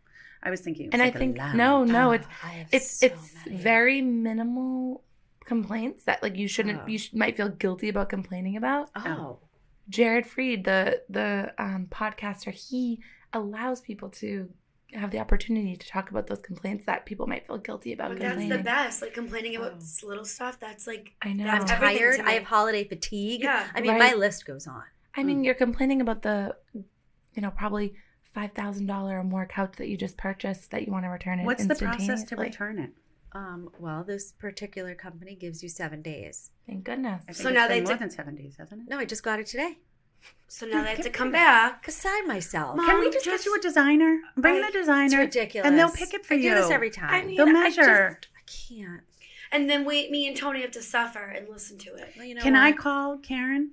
I was thinking. It was And I like a think lounge. no, I have it's so many. very minimal complaints that like you shouldn't Oh. might feel guilty about complaining about. Oh. Jared Freed, the podcaster, he allows people to have the opportunity to talk about those complaints that people might feel guilty about But that's complaining. the best. Like complaining about little stuff. That's like I know. I'm That's everything tired. to me. I have holiday fatigue. Yeah. I mean, Right. my list goes on. I mean, you're complaining about the, probably $5,000 or more couch that you just purchased that you want to return it What's the process to instantaneously. return it? Well, this particular company gives you 7 days. Thank goodness. I think So it's now been they more t- than 7 days, hasn't it? No, I just got it today. so now they have to come back. Beside myself. Mom, Can we just get you a designer? Bring in a It's designer, ridiculous. and they'll pick it for I you. do this every time. I mean, They'll I measure. I can't. And then me and Tony have to suffer and listen to it. Well, you know Can I what? call Karen,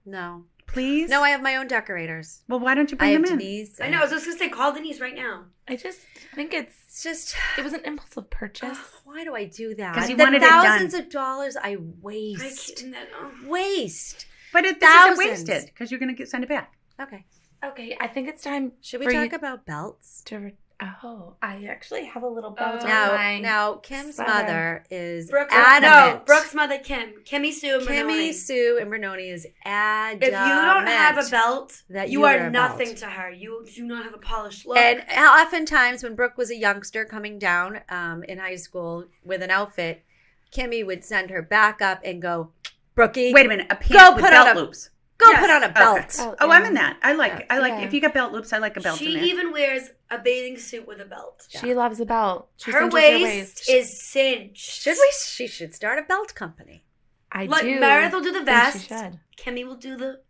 No. please? No, I have my own decorators. Well, why don't you I bring have them in? Denise. I know. I was just gonna say, call Denise right now. I just think It's just. it was an impulsive purchase. Why do I do that? 'Cause you The wanted it done. thousands of dollars I I waste. can't. Waste. But this isn't Thousands. wasted because you're going to send it back. Okay. Okay, I think it's time Should we for talk you about belts? to. I actually have a little belt on Now, my. now, Kim's sweater. mother is Brooke's adamant. Brooke's mother, Kimmy Sue, and Kimmy, Renoni. Sue, and Bernoni is adamant. If you don't have a belt, that you you wear are a nothing belt. to her. You do not have a polished look. And oftentimes, when Brooke was a youngster coming down in high school with an outfit, Kimmy would send her back up and go, Brookie. Wait a minute. A pant Go with put belt on a- loops. Go Yes. put on a belt. Okay. Oh, I'm in that. I like Yeah. if you got belt loops, I like a belt She in there. even wears a bathing suit with a belt. She loves a belt. She Her cinches waist is cinched. She should start a belt company. I Like do. Meredith will do the think vest. She should. Kimmy will do the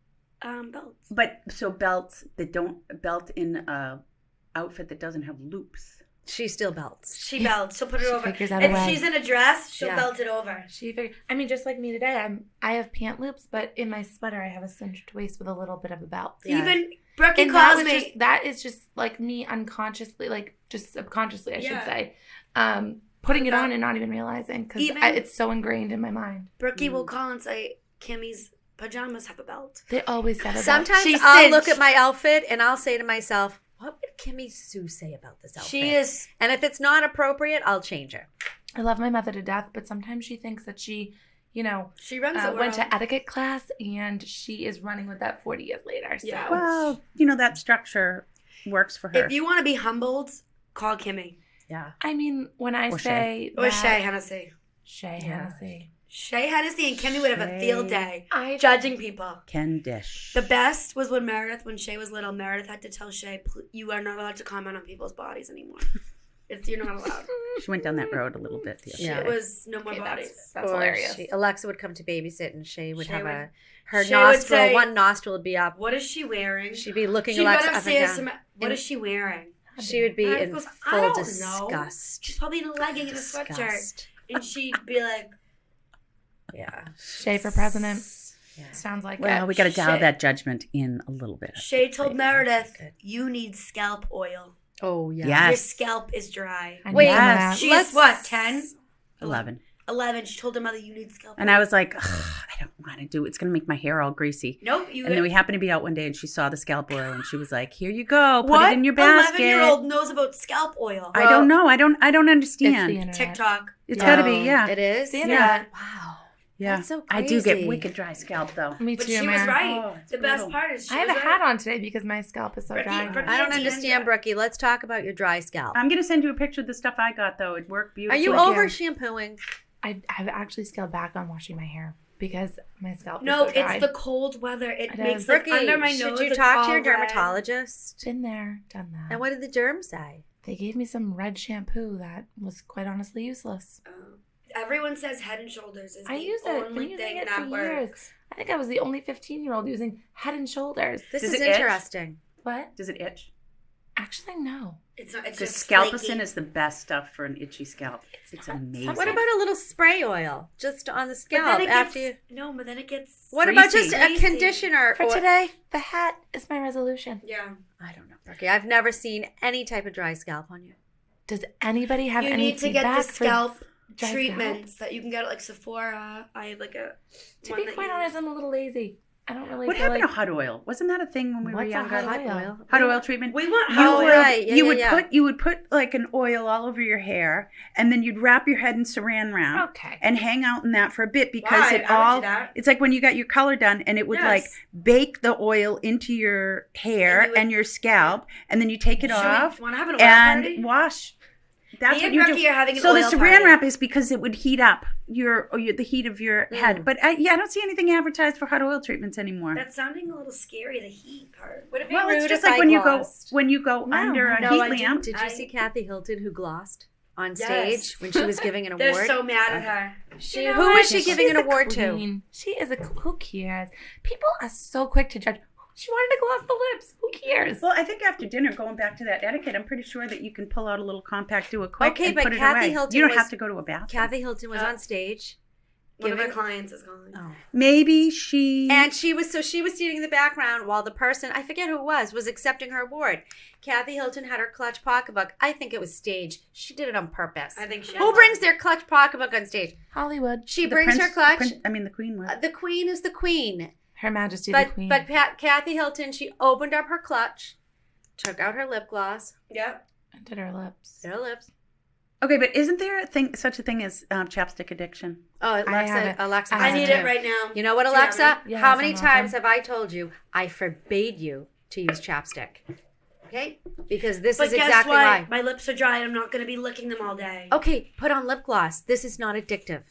belts. But so belts that don't belt in a outfit that doesn't have loops. She still belts. She belts. She'll put it She over. figures out a If way. she's in a dress, she'll Yeah. belt it over. I mean, just like me today, I have pant loops, but in my sweater I have a cinched waist with a little bit of a belt. Yeah. Even Brookie And that calls was me. that is just like me unconsciously, like just subconsciously, I should Yeah. say, putting it on and not even realizing because Even- it's so ingrained in my mind. Brookie will call and say, Kimmy's pajamas have a belt. They always have a belt. Sometimes She's I'll cinched. look at my outfit and I'll say to myself, what would Kimmy Sue say about this outfit? She is. And if it's not appropriate, I'll change it. I love my mother to death, but sometimes she thinks that she, She runs the world. went to etiquette class and she is running with that 40 years later. So. Yeah. Well, that structure works for her. If you want to be humbled, call Kimmy. Yeah. I mean, when I Or say Or Shay Hennessy. Shay Yeah. Hennessy. Shay Hennessy and Kimmy would have a field day judging people. Ken Dish. The best was when Shay was little, Meredith had to tell Shay, you are not allowed to comment on people's bodies anymore. You're not allowed. She went down that road a little bit the other Yeah. It was no more Okay, bodies. That's Or hilarious. Alexa would come to babysit and Shay would Shay have would- her Shay would nostril, say- one nostril would be up. What is she wearing? She'd be looking She'd run Alexa up upstairs and to down. what is she wearing? She would be And I in goes, I full don't know. disgust. She's probably in a legging and a sweatshirt. Disgust. And she'd be like, Yeah. Shay for president. Yeah. Sounds like Well, it. we got to dial Shay- that judgment in a little bit. Shay told Meredith, Good. you need scalp oil. Oh, yeah. Yeah. Your Yes. scalp is dry. I need Wait, some of yes. that. She's Let's- what, 10? 11. 11. She told her mother, you need scalp oil. And I was like, "Ugh, I don't want to do it. It's going to make my hair all greasy. Nope. And then we happened to be out one day and she saw the scalp oil and she was like, here you go. Put it in your basket. 11-year-old knows about scalp oil? I don't know. I don't It's the understand. internet. TikTok. It's got to be, Oh, yeah. It is? The Yeah. internet. Wow. Yeah. That's so I do get crazy. wicked dry scalp though. Me But too, she was man. right. Oh, it's the best brutal. part is she I have was a right. hat on today because my scalp is so Brookie- dry. Brookie- I don't Yeah. understand, Brookie. Let's talk about your dry scalp. I'm going to send you a picture of the stuff I got though. It worked Are beautifully. you Thank over you. shampooing? I've actually scaled back on washing my hair because my scalp No, is so dry. it's the cold weather. It It makes is. like Brookie, under my should nose. you it's talk to your all red. dermatologist? Been there, done that. And what did the derm say? They gave me some red shampoo that was quite honestly useless. Everyone says Head and Shoulders is I the use it. Been only using thing it that for works. years. I think I was the only 15-year-old using Head and Shoulders. This Does is it itch? interesting. What? Does it itch? Actually, no. It's not. It's Because just Scalpicin flaky. is the best stuff for an itchy scalp. It's not. amazing. What about a little spray oil just on the But scalp then it after gets, you? no, but then it gets. What about greasy? just a Greasy. conditioner? For or- today, the hat is my resolution. Yeah. I don't know, Brookie. I've never seen any type of dry scalp on you. Does anybody have You any need to get the feedback for scalp dry scalp? treatments that you can get at like Sephora. I have like a. To one be that quite you- honest, I'm a little lazy. I don't really What feel happened like... to hot oil? Wasn't that a thing when we were What's a younger? hot oil? Hot oil treatment. We want You hot would, oil. right. Yeah, you yeah, would yeah. put like an oil all over your hair, and then you'd wrap your head in Saran wrap Okay. and hang out in that for a bit because Why? it I would all. do that. It's like when you got your color done, and it would like Yes. bake the oil into your hair And you would- and your scalp, and then you take it Should off we want to have an oil and party? wash. That's Me what and you Brookie do. are having an So the oil Saran party. wrap is because it would heat up the heat of your head. But I don't see anything advertised for hot oil treatments anymore. That's sounding a little scary. The heat part. Would it be Well, rude it's just if like I when glossed? you go under a no, heat I do- lamp. Did you see Kathy Hilton who glossed on Yes. stage when she was giving an They're award? so mad at her. She, You know who what? was she giving She's an a award to? queen. She is who cares? People are so quick to judge. She wanted to gloss the lips. Who cares? Well, I think after dinner, going back to that etiquette, I'm pretty sure that you can pull out a little compact, do it quick, Okay, and but put it Kathy away. Hilton you don't was- have to go to a bathroom. Kathy Hilton was on stage. One of our Giving- clients is calling. Oh. Maybe she. And she was standing in the background while the person, I forget who it was accepting her award. Kathy Hilton had her clutch pocketbook. I think it was staged. She did it on purpose. I think she. Who brings their clutch pocketbook on stage? Hollywood. She the brings prince- her clutch. the queen was. The queen is the queen. Her Majesty But the Queen. Kathy Hilton, she opened up her clutch, took out her lip gloss, Yep. And did her lips. did her lips. Okay, but isn't there such a thing as chapstick addiction? Oh, have it. Alexa. I has I need too. it right now. You know what, Do you have Alexa? it? Yes, How many I'm times welcome. have I told you I forbade you to use chapstick? Okay? Because this But is guess exactly what? why. My lips are dry and I'm not going to be licking them all day. Okay, put on lip gloss. This is not addictive.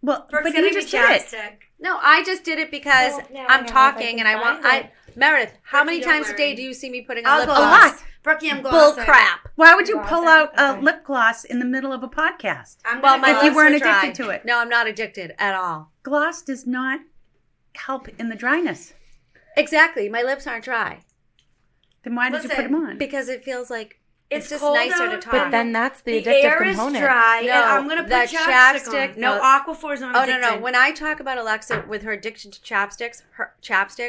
Well, Brooke's but gonna you be just did it. chapstick. No, I just did it because Well, now I I'm don't know talking if and I I can want. find it. Meredith, how Brooke, many you don't times a day worry. do you see me putting on I'll lip go gloss? lot. Brookie, I'm Bull glossing. crap. Why would you Gloss pull it? out a Okay. lip gloss in the middle of a podcast? I'm Well, gonna my If gloss. you lips weren't are dry. addicted to it. No, I'm not addicted at all. Gloss does not help in the dryness. Exactly. My lips aren't dry Then why did you put Listen, them on? because it feels like it's just cold nicer to out, talk. But then that's the The addictive air component. is dry, No, and I'm gonna put the chapstick chapstick- on. No, no. Aquaphor's not Oh addicted. no! When I talk about Alexa with her addiction to chapsticks,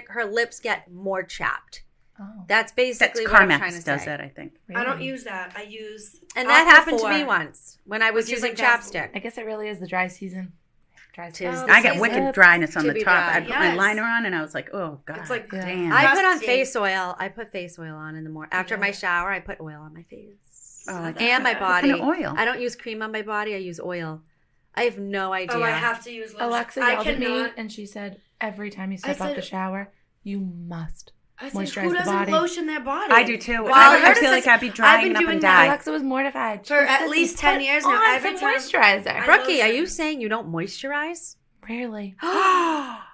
her lips get more chapped. Oh. That's That's basically what I'm trying to Carmex does say. that, I think. I don't Really? use that. I use And that happened to me Aquaphor. once when I was Which is using like Vaseline. chapstick. I guess it really is the dry season. Dry season. Tis I the got season. wicked dryness on To the be top. dry. I put my Yes. liner on and I was like, oh, God. It's like- Yeah. damn. I put on Crusty. face oil. I put face oil on in the morning. After my shower, I put oil on my face. Oh, like and my what body. kind of oil? I don't use cream on my body. I use oil. I have no idea. Oh, I have to use lotion. Alexa I yelled at me cannot. and she said, every time you step out said- the shower, you must. I said, moisturize who the doesn't body. lotion their body? I do too. Well, I heard feel it's like I'd be drying been up doing and that. die. Alexa was mortified. For She at says, least "You 10 put years now, on every some time- moisturizer. I- Brookie, are lotion. you saying you don't moisturize? Rarely. And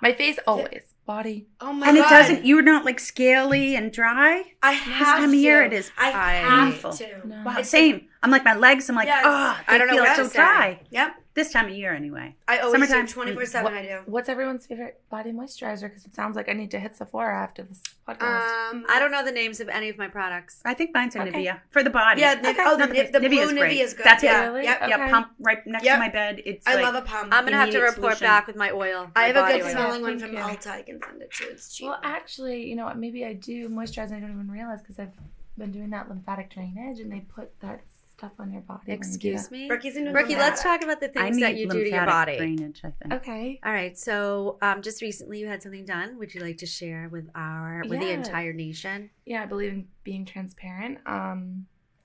My face always. Body. Oh my it god! doesn't, you're not like scaly and dry? I This have time of to. year it is I painful. have to. No. Wow, It's same. I'm like my legs, I'm like, Yes. oh, I don't know feel what so to say. dry. Yep. This time of year anyway. I always Summertime. do 24/7. I do. What's everyone's favorite body moisturizer? Because it sounds like I need to hit Sephora after this podcast. I don't know the names of any of my products. I think mine's a Okay. Nivea for the body. Yeah. Okay. Oh, Not the blue Nivea's great. Nivea is good. That's it. yeah. Really? Yep. Okay. Yeah, pump right next Yep. to my bed. It's I like, love a pump. I'm gonna have to immediate report solution. back with my oil. I have a my good body oil. smelling one Thank from you. Ulta. I can send it to you. It's cheap. Well, actually, you know what? Maybe I do moisturize and I don't even realize because I've been doing that lymphatic drainage and they put that stuff on your body. when you do Excuse that. me, Brookie's into Brookie. Let's lymphatic. talk about the I things need that you do to your lymphatic body. drainage, I think. Okay. All right. So, just recently you had something done. Would you like to share with the Yeah. entire nation? Yeah, I believe in being transparent.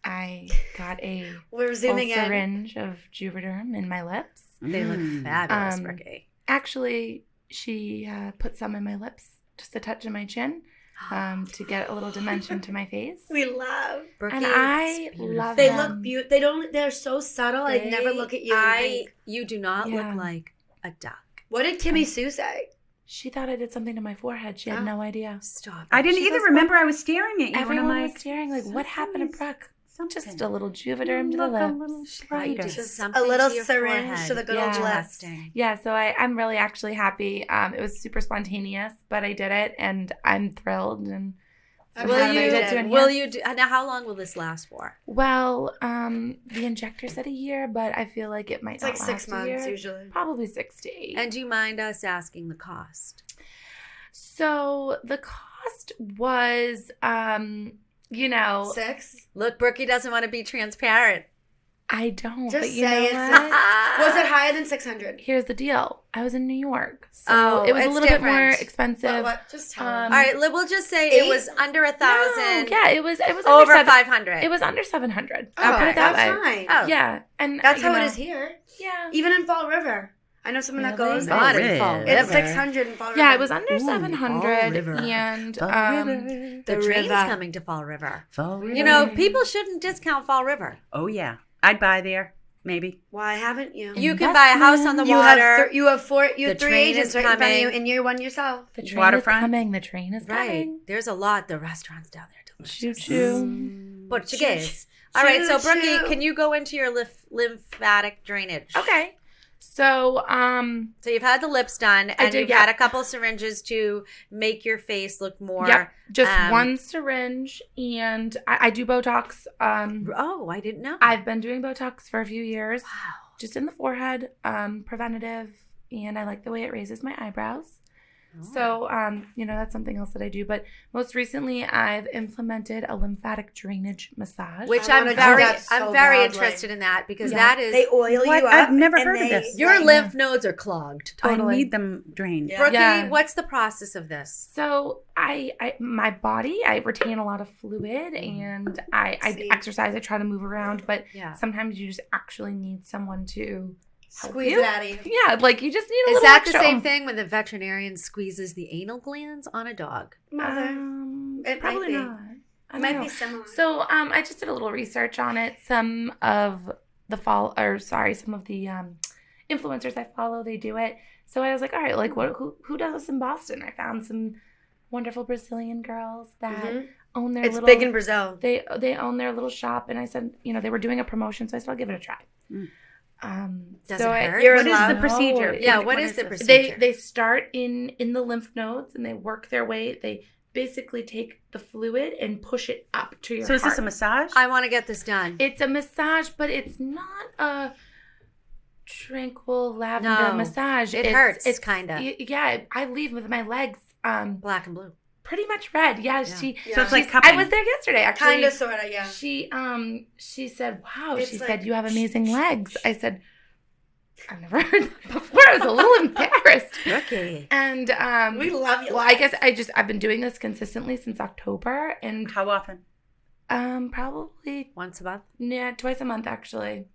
I got a We're full zooming in. syringe of Juvederm in my lips. They look Mm. fabulous, Um, Brookie. Actually, she put some in my lips, just a touch in my chin, to get a little dimension to my face. We love. Brookie, and I it's beautiful. love They them. look beautiful. They don't. They're so subtle. I never look at you. And think, You do not Yeah. look like a duck. what did Kimmy Sue say? She thought I did something to my forehead. She had Oh. no idea. Stop. I didn't She either goes, remember I was staring at you Everyone and I'm was like, staring like, what happened to something's- Brooke? something. Just a little Juvederm to the Look a lips. little You brighter. did Just something a little to your syringe forehead. to the good old Yeah. lips. Disgusting. Yeah, so I'm really actually happy. It was super spontaneous, but I did it, and I'm thrilled. And I'm Will glad I you? did. to enhance. Will you? Now, how long will this last for? Well, the injector said a year, but I feel like it might It's not like 6 last a months year. usually. Probably 6 to 8. And do you mind us asking the cost? So the cost was, 6. Look, Brookie doesn't want to be transparent. I don't. Just but you say know it's what? Was it higher than 600? Here's the deal. I was in New York, so Oh, it was a it's little bit more different. expensive. What? Just tell Um, me. All right, we'll just say it 8? was under 1,000. No, yeah, it was over under 500. It was under 700. Oh, I'll put it that that's way. fine. Oh. Yeah, and That's you how it know, is here. Yeah. Even in Fall River. I know someone that Really? goes Not there. in Fall River. It's River. 600 in Fall River. Yeah, it was under Ooh, 700, Fall River. and Fall River. The The train's river. coming to Fall River. Fall River. You know, people shouldn't discount Fall River. Oh, yeah. I'd buy there, maybe. Why haven't you? You can buy a house on the You water. have you have The three train agents is right in front of you, coming. and you're one yourself. the train Waterfront? is coming. The train is Right. coming. There's a lot. The restaurants down there are delicious. Choo choo. Portuguese. All right, so Brookie, Choo-choo. can you go into your lymphatic drainage? Okay. So, So you've had the lips done, and did, you've yeah. had a couple syringes to make your face look more. yep, just um, one syringe, and I do Botox. Oh, I didn't know. I've been doing Botox for a few years, Wow. just in the forehead, preventative, and I like the way it raises my eyebrows. So, that's something else that I do. But most recently, I've implemented a lymphatic drainage massage. Which I I'm wanna do very, that so I'm very badly. interested in that because Yeah. that is They oil What? you up. I've never and heard of they- this. your like- lymph nodes are clogged. Totally. I need them drained. Yeah. Brookie, Yeah. what's the process of this? So my body, I retain a lot of fluid, and I See. exercise. I try to move around, but Yeah. sometimes you just actually need someone to Squeeze you? it out of you. Yeah, like you just need a Is little that extra the same oomph. thing when the veterinarian squeezes the anal glands on a dog? Mother. It It probably might be. not. I It might don't be know. similar. So I just did a little research on it. Some of the influencers I follow, they do it. So I was like, all right, like who does this in Boston? I found some wonderful Brazilian girls that own their It's little. big in Brazil. They own their little shop, and I said, they were doing a promotion, so I said I'll give it a try. Does it hurt? What is the procedure? Yeah, what is the procedure? They start in the lymph nodes and they work their way. They basically take the fluid and push it up to your heart. So is this a massage? I want to get this done. It's a massage, but it's not a tranquil lavender massage. It hurts. It's kind of. Yeah, I leave with my legs black and blue. pretty much red. Yeah, So it's like cupping. I was there yesterday, actually. Kind of, sort of, yeah. She said, wow, It's she like- said, you have amazing legs. I said, I've never heard that before. I was a little embarrassed. Okay. And We love you. well, I guess I've been doing this consistently since October, and How often? probably Once a month. twice a month actually.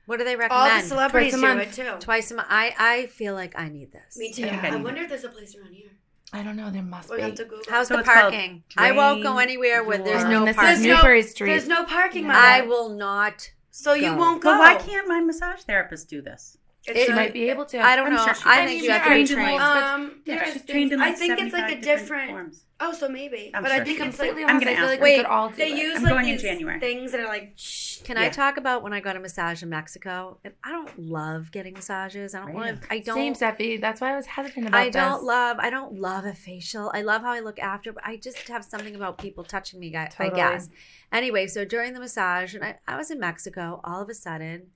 What do they All recommend? the celebrities Twice a do month. it too. Twice a month. I feel like I need this. Me too. Yeah. I wonder if there's a place around here. I don't know. There must We're be. going to have to Google. How's So the it's called parking? I won't go Drain anywhere where there's Your- no this parking. is Newbury Street. There's no parking, Mother. I will not. So you go. won't go. But why can't my massage therapist do this? It's She a- might be able to. I don't I'm know. sure she I can. think She's you have to be trained in trained. Yeah, there's she's trained in I like think it's like 75 a different different. forms. Oh, so maybe. I'm But sure I think she it's completely like I'm honest. gonna I feel ask like her. we Wait, could all do they it. use I'm like going in these January. things that are like. Shh. Can I talk about when I got a massage in Mexico? And I don't love getting massages. I don't Really? want. I don't. Same, Steffi. That's why I was hesitant about I this. don't love a facial. I love how I look after, but I just have something about people touching me, I Totally. guess. Anyway, so during the massage, and I was in Mexico, all of a sudden,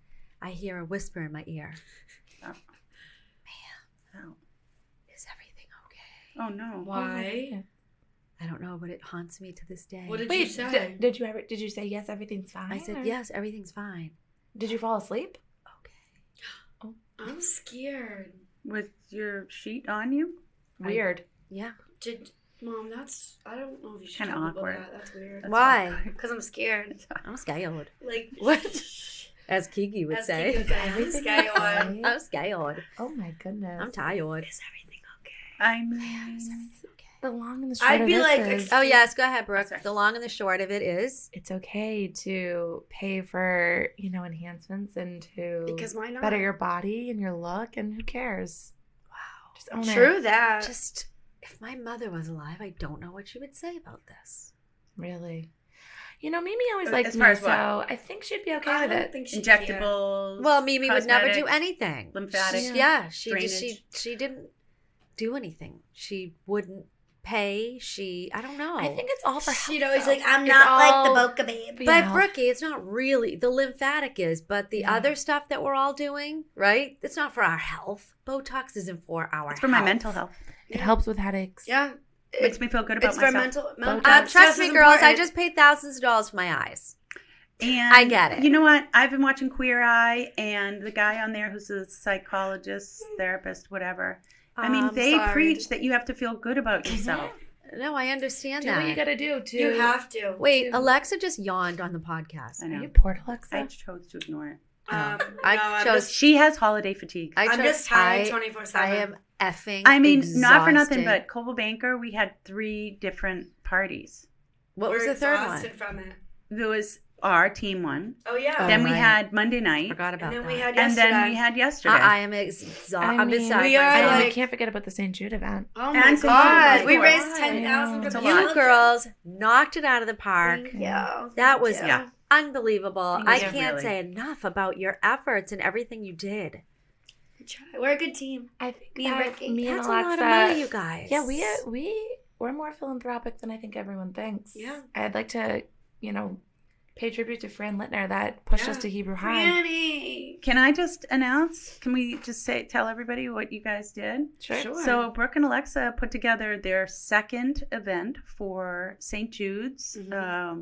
I hear a whisper in my ear. Oh. Is everything okay? Oh no. Why? I don't know, but it haunts me to this day. What did you Wait, say? did you say yes? Everything's fine. I said, or- yes, everything's fine. Did you fall asleep? Okay. I'm scared. With your sheet on you? Weird. Yeah. Mom, that's. I don't know if you should Kinda talk about awkward. that. That's weird. That's Why? Because I'm scared. I'm scared. Like What? As Kiki would As say. Kiki would say, I'm scared. I'm scared. Oh my goodness. I'm tired. Is everything okay? I mean, The long and the short I'd of be this like, is, Oh, yes. Go ahead, Brooke. Sorry. The long and the short of it is. it's okay to pay for, enhancements and to Because why not? better your body and your look, and who cares? Wow. Just own True it. that. Just, if my mother was alive, I don't know what she would say about this. Really. Mimi always As liked far me, as what? so I think she'd be okay I with don't it. think she'd care. injectables. Well, Mimi would never do cosmetics, anything. lymphatic. Yeah, she drainage. she didn't do anything. She wouldn't pay. I don't know. I think it's all for health. She'd always though. like, I'm It's not like all- the Boca Babe. But Brookie, it's not really the lymphatic is, but the Yeah. other stuff that we're all doing, right? It's not for our health. Botox isn't for our It's for my mental health. It helps with headaches. Yeah. Makes me feel good about It's for myself. mental. Botox. Trust me, girls. I just paid thousands of dollars for my eyes. And I get it. You know what? I've been watching Queer Eye, and the guy on there who's a psychologist, therapist, whatever. I mean, they sorry. preach that you have to feel good about yourself. No, I understand Do that. what you gotta do to. You have to. Wait, Alexa just yawned on the podcast. I Are know. you bored, Alexa? I chose to ignore it. I I chose. She has holiday fatigue. I'm just tired 24/7. I am effing. I mean, not for nothing, exhausted. but Coldwell Banker, we had 3 different parties. What was We're the third one? exhausted from it. There was our team one. Oh yeah. Oh, Then we right. had Monday night. Forgot about And then that. we had And yesterday. then we had yesterday. I am exhausted. I'm mean, beside we are, myself. And we like- can't forget about the St. Jude event. Oh And my so god. you- We Why? raised 10,000 for It's a the lot. You girls knocked it out of the park. Yeah. That was Yeah. unbelievable. Thank I you. can't Really. say enough about your efforts and everything you did. We're a good team. I think Me and that Ricky. me and That's Alexa. a lot of money, you guys. Yeah, we're more philanthropic than I think everyone thinks. Yeah. I'd like to, pay tribute to Fran Littner that pushed us Yeah. to Hebrew High. Franny. Can I just announce? Can we just tell everybody what you guys did? Sure. So Brooke and Alexa put together their second event for St. Jude's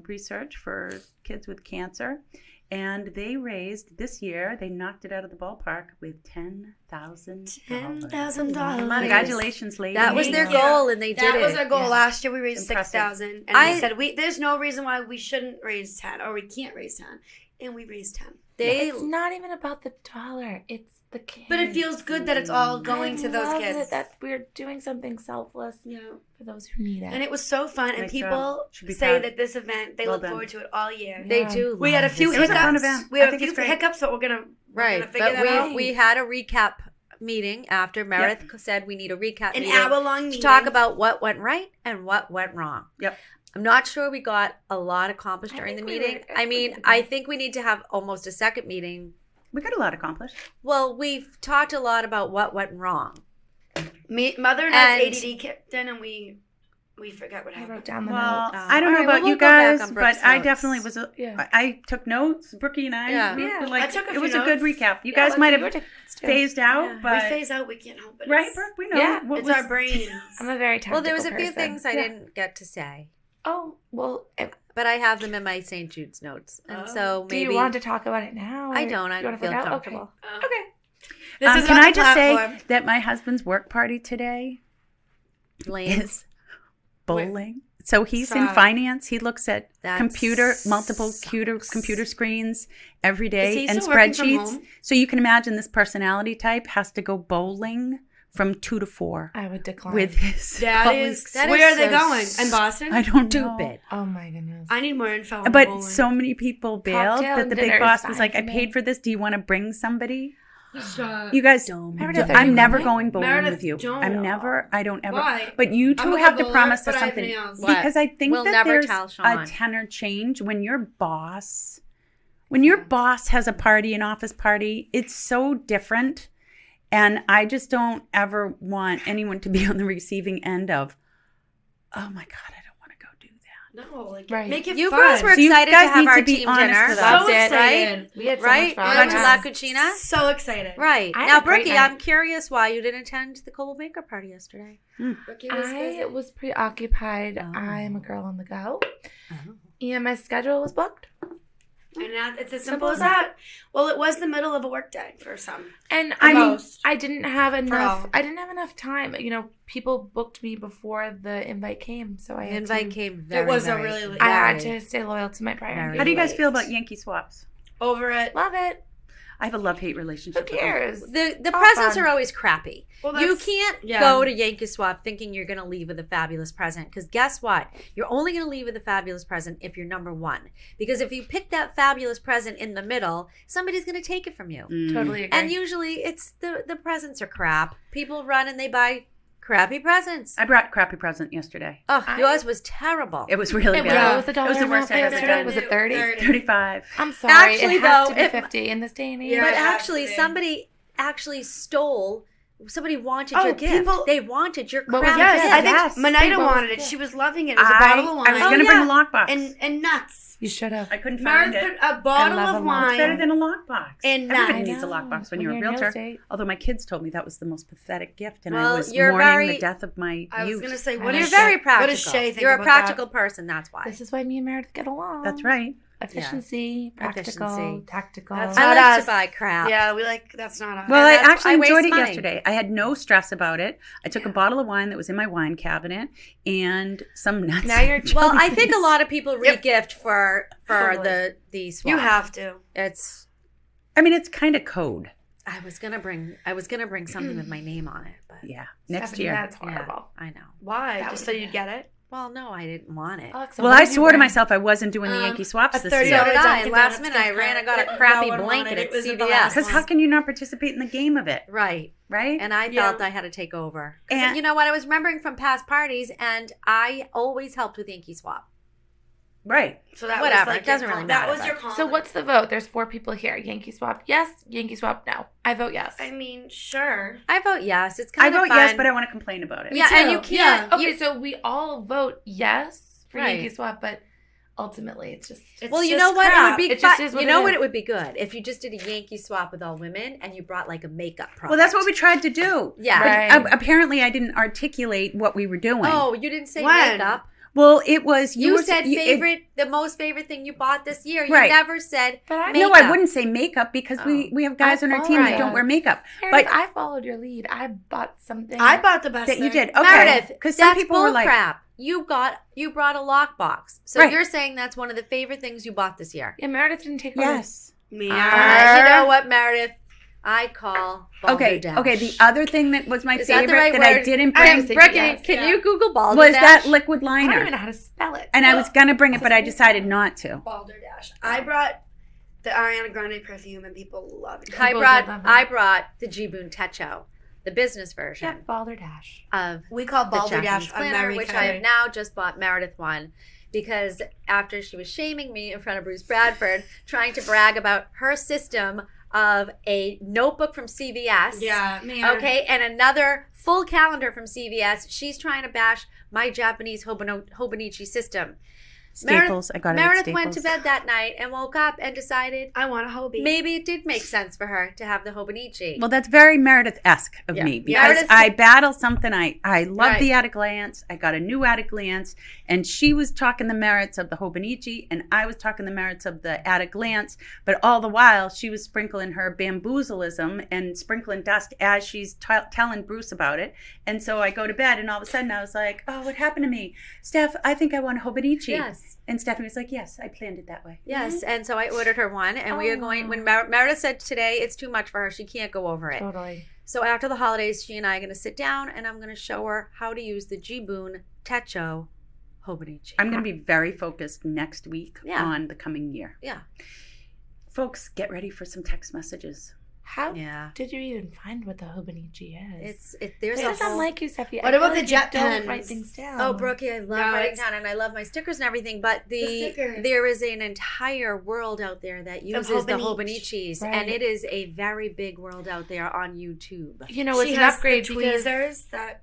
research for kids with cancer. And they raised, this year, they knocked it out of the ballpark with $10,000. $10,000. Congratulations, ladies. That was their Thank you. goal, and they did That it. was our goal. Yeah. Last year we raised Impressive. 6,000, and we said there's no reason why we shouldn't raise 10 or we can't raise 10, and we raised 10. It's not even about the dollar. It's the kids. But it feels good that it's all going to those kids. That we're doing something selfless for those who need it. And it was so fun. And Nice people Should be say proud. that this event, they Well look done. forward to it all year. They do. We had a few It was a fun hiccups. event. We I had a think few it's great. hiccups, but we're gonna Right, figure but that out. we had a recap meeting after Meredith said we need a recap An meeting hour-long to meeting. talk about what went right and what went wrong. Yep. I'm not sure we got a lot accomplished during the meeting. I think we need to have almost a second meeting. We got a lot accomplished. Well, we've talked a lot about what went wrong. Mother and I's ADD kicked in, and we forgot what I happened. wrote down the Well, notes. I don't know All right, about well, you we'll go back guys, on but Brooke's I notes. definitely was. I took notes. Brookie and I. Yeah. we were Yeah. like, I took a it few was a good notes. recap. You guys might have phased out, Yeah. but We phase out, we can't help it. right, It's- Brooke, we know. Yeah, what It's was, our brains. I'm a very tactical Well, there was a few person. things I Yeah. didn't get to say, Oh, well, but I have them in my St. Jude's notes, and so do maybe you want to talk about it now? I or don't. I you don't wanna feel forget? comfortable. Okay. This is can not I the just platform. say that my husband's work party today Lane, is bowling. So he's in Stop. finance. He looks at That's multiple computer screens every day Is he and still working from spreadsheets. home? So you can imagine this personality type has to go bowling from 2 to 4 I would decline. with his That colleagues. is. That Where is are they so going? In Boston? I don't know. stupid. Oh my goodness. I need more info. On But bowling. so many people bailed Cocktail that the dinner big is boss fine was like, for I me. paid for this. Do you want to bring somebody? Stop. You guys, Meredith, are you I'm never coming? going bowling Meredith, with you. don't. I don't ever. Why? But you I'm two a have good to bowler, promise but us I have something. nails. What? Because I think We'll that never there's tell a Sean. tenor change when your boss has a party, an office party, it's so different. And I just don't ever want anyone to be on the receiving end of, oh my God, I don't want to go do that. No, like Right. make it You fun. girls were So you excited to guys have need our to be team honest dinner. with so us. Loved it. excited. We had so Right? much We fun. went to La Yeah. Cucina. So excited. Right. I had Now, a great Brookie, night. I'm curious why you didn't attend the Global Maker Party yesterday. Brookie was busy. I was preoccupied. Oh. I'm a girl on the go. And my schedule was booked. And now it's as simple as that. Well, it was the middle of a work day for some. And I mean, Most. I didn't have enough. all. I didn't have enough time. You know, people booked me before the invite came, so I The had invite to, came very, was a very, really late- I had very- to stay loyal to my priorities. How do you guys feel about Yankee swaps? Over it. Love it. I have a love-hate Who relationship with them. cares? The All presents fun. are always crappy. Well, You that's- can't yeah. go to Yankee Swap thinking you're going to leave with a fabulous present. Because guess what? You're only going to leave with a fabulous present if you're number one. Because if you pick that fabulous present in the middle, somebody's going to take it from you. Totally agree. And usually it's the presents are crap. People run and they buy crappy presents. I brought crappy present yesterday. Oh, I- yours was terrible. It was really What bad. was the dollar It was the amount worst I've ever yesterday? done. Was it 30? 35. I'm sorry. Actually, it has though, to be it- 50 in this day and age. Yeah. But it has actually, to be. somebody actually stole. Somebody wanted Oh, your gift. people- They wanted your What was crap it? Yes, gift. I think Yes. They Monida both wanted it. did. She was loving it. It was a bottle of wine. I was going to bring a lockbox. and nuts. You should have. I couldn't find Meredith it. put a bottle love of a lockbox. It's better wine. than a lockbox. And Everybody nuts. needs a lockbox when you're a in real realtor. estate. Although my kids told me that was the most pathetic gift, and Well, I was you're mourning very- the death of my I was youth. going to say, What what You're is very What practical. does Shay think You're a about practical person. That's why. This is why me and Meredith get along. That's right. Efficiency, practical, Efficiency. tactical. That's I not like us. to buy crap. Yeah, we like, that's not us. Well, And I that's- actually I waste enjoyed it money. yesterday. I had no stress about it. I took a bottle of wine that was in my wine cabinet and some nuts. Now you're Well, I think a lot of people Yep. regift for Totally. the swap. You have to. It's. I mean, it's kind of code. I was gonna bring something with my name on it, but Yeah, next Stephanie, year. That's yeah, horrible. I know. Why? That Just would so be you'd get it? Well, no, I didn't want it. Alexa, Well, what I did you swore to bring? myself I wasn't doing the Um, Yankee swaps a this 30 year. So did I. Dunkin' Last Donuts minute, I gift ran card and got a that crappy no one blanket wanted. at It was at the CVS. last Because how can you not participate in the game of it, Right. right? And I Yeah. felt I had to take over. 'Cause And- you know what? I was remembering from past parties, and I always helped with Yankee Swap. Right. So that Whatever, was it doesn't really That matter, was but- your call. So what's the vote? There's 4 people here. Yankee swap, yes. Yankee swap, no. I vote yes. I mean, sure. I vote yes. It's I kind of vote fun. yes, but I want to complain about it. yeah, and you too. can't. Okay, you- so we all vote yes for Right. Yankee swap, but ultimately it's just It's well, you just know what? It crap. would be It just fun. is what You it know what? is. It would be good if you just did a Yankee Swap with all women, and you brought like a makeup product. Well, that's what we tried to do. Yeah. But, Right. apparently, I didn't articulate what we were doing. Oh, you didn't say When? makeup. Well, it was You were- said it- favorite, the most favorite thing you bought this year. You Right. never said But I makeup. No, I wouldn't say makeup because Oh. we have guys I on our follow team that that. don't wear makeup. Meredith, But I followed your lead. I bought something. I bought the best that you thing. did. Okay. Meredith, Because some that's people were like, crap. You brought a lockbox. So Right. you're saying that's one of the favorite things you bought this year. Yeah, Meredith didn't take yes. Me. You know what, Meredith? I call balderdash. Okay. The other thing that was my Is that favorite the right that I word? didn't Brooke, bring can you Google balderdash? was that liquid I don't even liner. know how to spell it. And I was gonna bring it, but I decided not to. Balderdash. I brought the Ariana Grande perfume, and people love it. I People brought did love it. the Jiboon Techo, the business version Yeah, balderdash. of We call the balderdash Japanese on planner, Mary which I Kay. have now just bought Meredith one because after she was shaming me in front of Bruce Bradford, trying to brag about her system of a notebook from CVS. Yeah, man. Okay, and another full calendar from CVS. She's trying to bash my Japanese Hobonichi system. Staples. I got it at Meredith Staples. went to bed that night and woke up and decided I want a Hobie. maybe it did make sense for her to have the Hobonichi. Well, that's very Meredith-esque of Yeah. me because Meredith- I battle something. I love Right. the at a glance. I got a new at a glance, and she was talking the merits of the Hobonichi, and I was talking the merits of the at a glance. But all the while, she was sprinkling her bamboozilism and sprinkling dust as she's telling Bruce about it. And so I go to bed, and all of a sudden I was like, "Oh, what happened to me, Steph? I think I want a Hobonichi." Yes. And Stephanie was like, "Yes, I planned it that way." Yes, and so I ordered her one, and we are going. When Meredith said today it's too much for her, she can't go over it. Totally. So after the holidays, she and I are going to sit down, and I'm going to show her how to use the Jiboon Techo Hobonichi. I'm going to be very focused next week Yeah. on the coming year. Yeah. Folks, get ready for some text messages. How Yeah. did you even find what the Hobonichi is? There's This a is whole. unlike you, Steffi. What I about feel the like jet you don't pens? write things down. Oh, Brookie, I love No, writing it's- down, and I love my stickers and everything. But stickers. there is an entire world out there that uses the Hobonichi. Hobonichis, Right. and it is a very big world out there on YouTube. You know, it's She an has upgrade the because tweezers that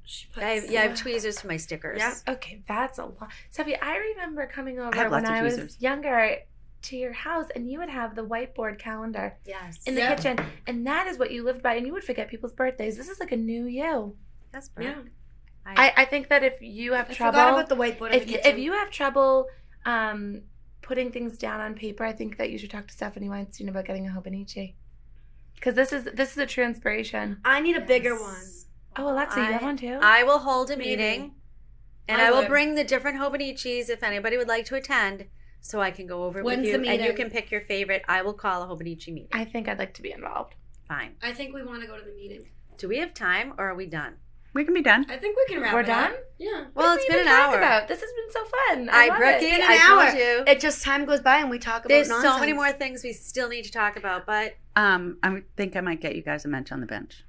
she puts. I have tweezers to my stickers. Yeah. okay, that's a lot. Steffi, I remember coming over have when lots of I was tweezers. younger to your house, and you would have the whiteboard calendar Yes. in the Yeah. kitchen, and that is what you lived by, and you would forget people's birthdays. This is like a new you. Yes, Brooke. Yeah. I think that if you have I trouble, forgot about the whiteboard. in the if kitchen. you have trouble putting things down on paper, I think that you should talk to Stephanie Weinstein about getting a Hobonichi, because this is a true inspiration. I need a bigger one. Oh, Alexa, you have one too? I will hold a Maybe. meeting, and I I will would. bring the different Hobonichis if anybody would like to attend, so I can go over it When's with you, the and you meeting? can pick your favorite. I will call a Hobonichi meeting. I think I'd like to be involved. Fine. I think we want to go to the meeting. Do we have time, or are we done? We can be done. I think we can wrap We're it up. done? Yeah. Well, What it's have we been an talking hour. about? This has been so fun. I love Brookie, it. It's been I an told hour. you. It just time goes by and we talk about There's nonsense. so many more things we still need to talk about, but I think I might get you guys a bench on the bench.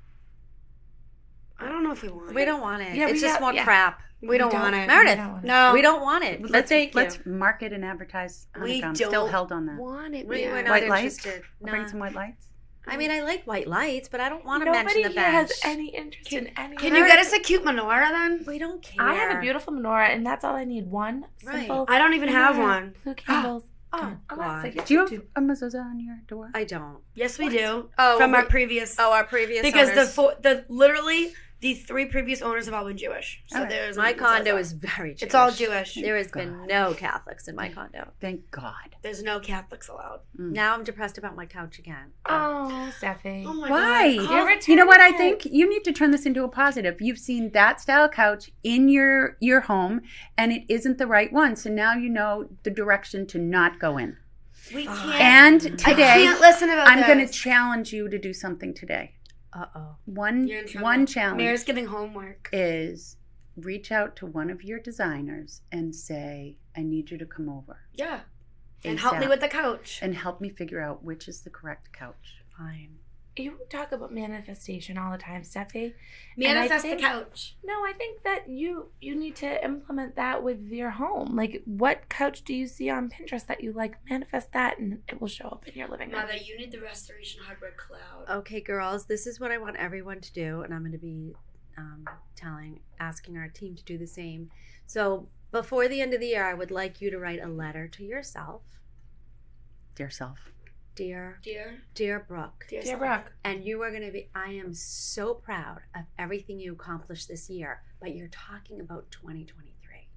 I don't know if we want it. we don't want it. Yeah, it's we just have- more yeah. crap. We don't want it. Meredith, We don't want it. No. We don't want it. Let's market and advertise. We I'm still don't held on that. want it. We're man. not White lights? interested. I'll bring Nah. some white lights. I mean, I like white lights, but I don't want to Nobody mention the here bench. has any interest in any. Can you get us a cute menorah then? We don't care. I have a beautiful menorah, and that's all I need. One Right. simple. I don't even have menorah, one. Blue candles. Oh, Alexa, God. yes, Do you you have a mezuzah on your door? I don't. Yes, we do. Oh, From our we- previous. Oh, our previous because owners. literally the three previous owners have all been Jewish. So Alright. there's My condo is very Jewish. It's all Jewish. There has been God. no Catholics in my condo. Thank God. There's no Catholics allowed. Now I'm depressed about my couch again. Oh, Steffi. Oh my Why? God. You're You know what I returning it. think? You need to turn this into a positive. You've seen that style couch in your home, and it isn't the right one. So now you know the direction to not go in. We can't. And I today, can't listen about I'm going to this. challenge you to do something today. Uh-oh. You're in trouble. One challenge Mayor's giving homework. is reach out to one of your designers and say, I need you to come over Yeah. And help me ASAP. with the couch. and help me figure out which is the correct couch. Fine. You talk about manifestation all the time, Steffi. Manifest the think- couch. No, I think that you need to implement that with your home. Like, what couch do you see on Pinterest that you like? Manifest that, and it will show up in your living room. Mother, you need the Restoration Hardware Cloud. Okay, girls, this is what I want everyone to do, and I'm going to be asking our team to do the same. So before the end of the year, I would like you to write a letter to yourself. Dear self. Dear Dear Brooke. Dear Brook, And you are going to be, I am so proud of everything you accomplished this year, but you're talking about 2023.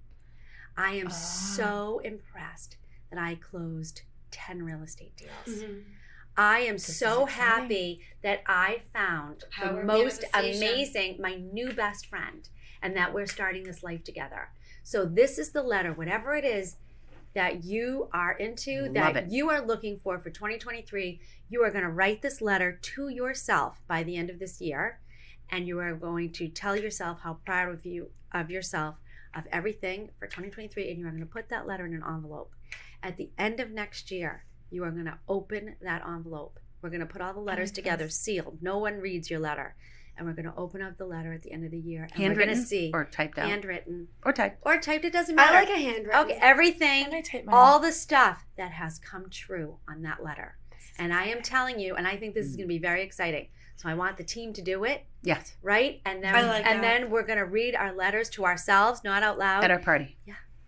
I am so impressed that I closed 10 real estate deals. Mhm. I am is so exciting. happy that I found Power the of most manifestation. amazing, my new best friend, and that we're starting this life together. So this is the letter, whatever it is, that you are into, Love that it. you are looking for 2023, you are going to write this letter to yourself by the end of this year, and you are going to tell yourself how proud of yourself, of everything for 2023, and you are going to put that letter in an envelope. At the end of next year, you are going to open that envelope. We're going to put all the letters together, sealed. No one reads your letter. And we're going to open up the letter at the end of the year. And we're going to see. Or typed out. Handwritten. Or typed. Or typed, it doesn't matter. I like a handwritten. Okay, everything, And I type mine. all the stuff that has come true on that letter. And I am telling you, and I think this is going to be very exciting. So I want the team to do it, Yes. right? And then, I like that. then we're going to read our letters to ourselves, not out loud. At our party.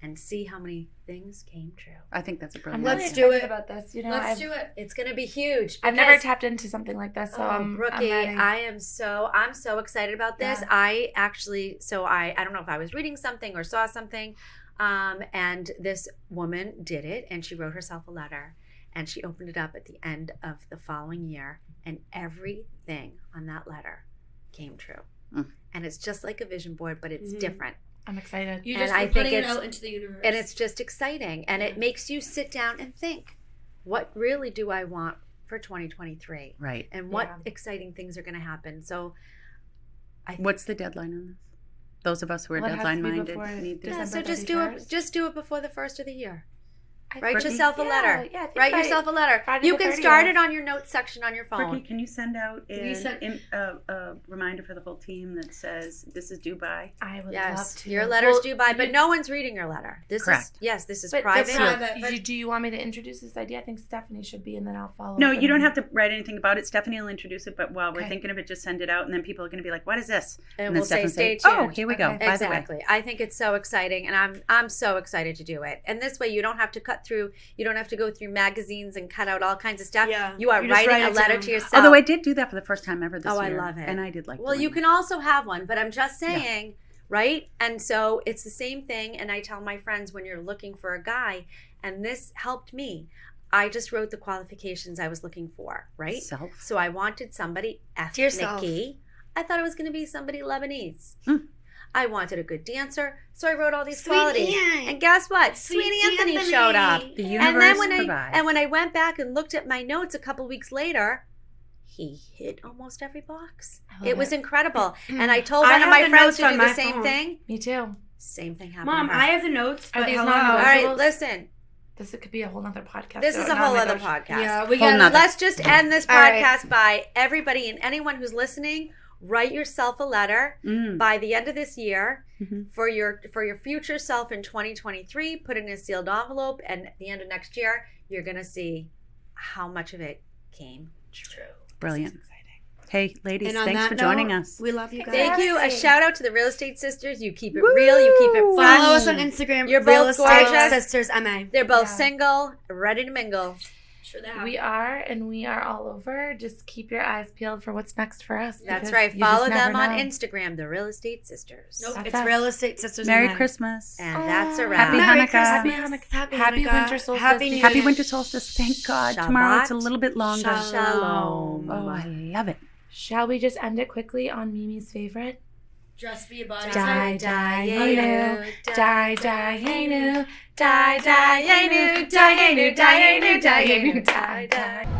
And see how many things came true. I think that's a I'm brilliant really Let's idea. do excited it. about this. You know, Let's do it. It's going to be huge. I've never because- tapped into something like this, so I'm Brookie, ready. I'm so excited about this. Yeah. I actually, I don't know if I was reading something or saw something, and this woman did it, and she wrote herself a letter, and she opened it up at the end of the following year, and everything on that letter came true. And it's just like a vision board, but it's different. I'm excited. You And just I putting think it it's- out into the universe. And it's just exciting, and it makes you sit down and think, what really do I want for 2023? Right. And what Yeah. exciting things are going to happen. So What's the deadline on this? Those of us who are Well, it has to be deadline-minded before need this. Yeah, so December just do it before the first of the year. I Write think- yourself a letter. Yeah, I think Write by yourself a letter. Friday You the can 30th. start it on your notes section on your Brookie, phone. can you send out You send- a reminder for the whole team that says this is due by? I would love Yes, to. your letter's Well, due by, but you- no one's reading your letter. This Correct. this is But private. private. Do you want me to introduce this idea? I think Stephanie should be, and then I'll follow. No, up you don't and- have to write anything about it. Stephanie will introduce it, but while we're Okay. thinking of it, just send it out, and then people are going to be like, what is this? And then we'll say, Stephanie stay oh, tuned. here we go. Okay. By the way. Exactly. I think it's so exciting, and I'm so excited to do it. And this way, you don't have to cut through. You don't have to go through magazines and cut out all kinds of stuff. Yeah. You are You just writing write a it letter down. to yourself. Although I did do that for the first time ever this Oh, I year. love it. And I did like Well, doing you it. can also have one, but I'm just saying, right? And so it's the same thing. And I tell my friends when you're looking for a guy, and this helped me. I just wrote the qualifications I was looking for, right? Self. So I wanted somebody yourself. ethnic-y. I thought it was going to be somebody Lebanese. Hmm. I wanted a good dancer, so I wrote all these Sweet qualities. Aunt. And guess what? Sweet Sweetie Anthony Anthony. showed up. The And universe then provides. when I went back and looked at my notes a couple weeks later, he hit almost every box. I love It was it. incredible. And I told I one of have my the friends notes to on do my the same phone. thing. Me too. Same thing happened. Mom, to her. I have the notes. Are But these hello. All right, non-negotiables? listen. This could be a whole nother podcast. This is a whole other podcast. Yeah, we Whole got nother. Let's just end this All right. podcast by everybody and anyone who's listening, write yourself a letter by the end of this year Mhm. for your future self in 2023. Put it in a sealed envelope, and at the end of next year, you're gonna see how much of it came true. Brilliant. Exciting. Hey, ladies, And on thanks that for joining note, us. We love you guys. Thank you. A Yay. shout out to the Real Estate Sisters. You keep it real. You keep it fun. Follow us on Instagram. You're Real both Estate gorgeous. Sisters MA. They're both Yeah. single, ready to mingle. Sure they have. We are, and we are all over. Just keep your eyes peeled for what's next for us. That's because right. you just Follow never them on know. Instagram, the Real Estate Sisters. Nope, That's it's us. Real Estate Sisters Merry MA. Christmas. And that's a Oh, wrap. Happy Merry Hanukkah. Christmas. Happy Happy winter Hanukkah. solstice. Happy New Happy Year. winter solstice. Thank God. Tomorrow it's a Shabbat little bit longer. Shalom. Oh, I love it. Shall we just end it quickly on Mimi's favorite? Dress for your body. Die, die, Yenu, die, die, yenu, die, die, yenu, die, yenu, die, yenu, die, yenu, die, die.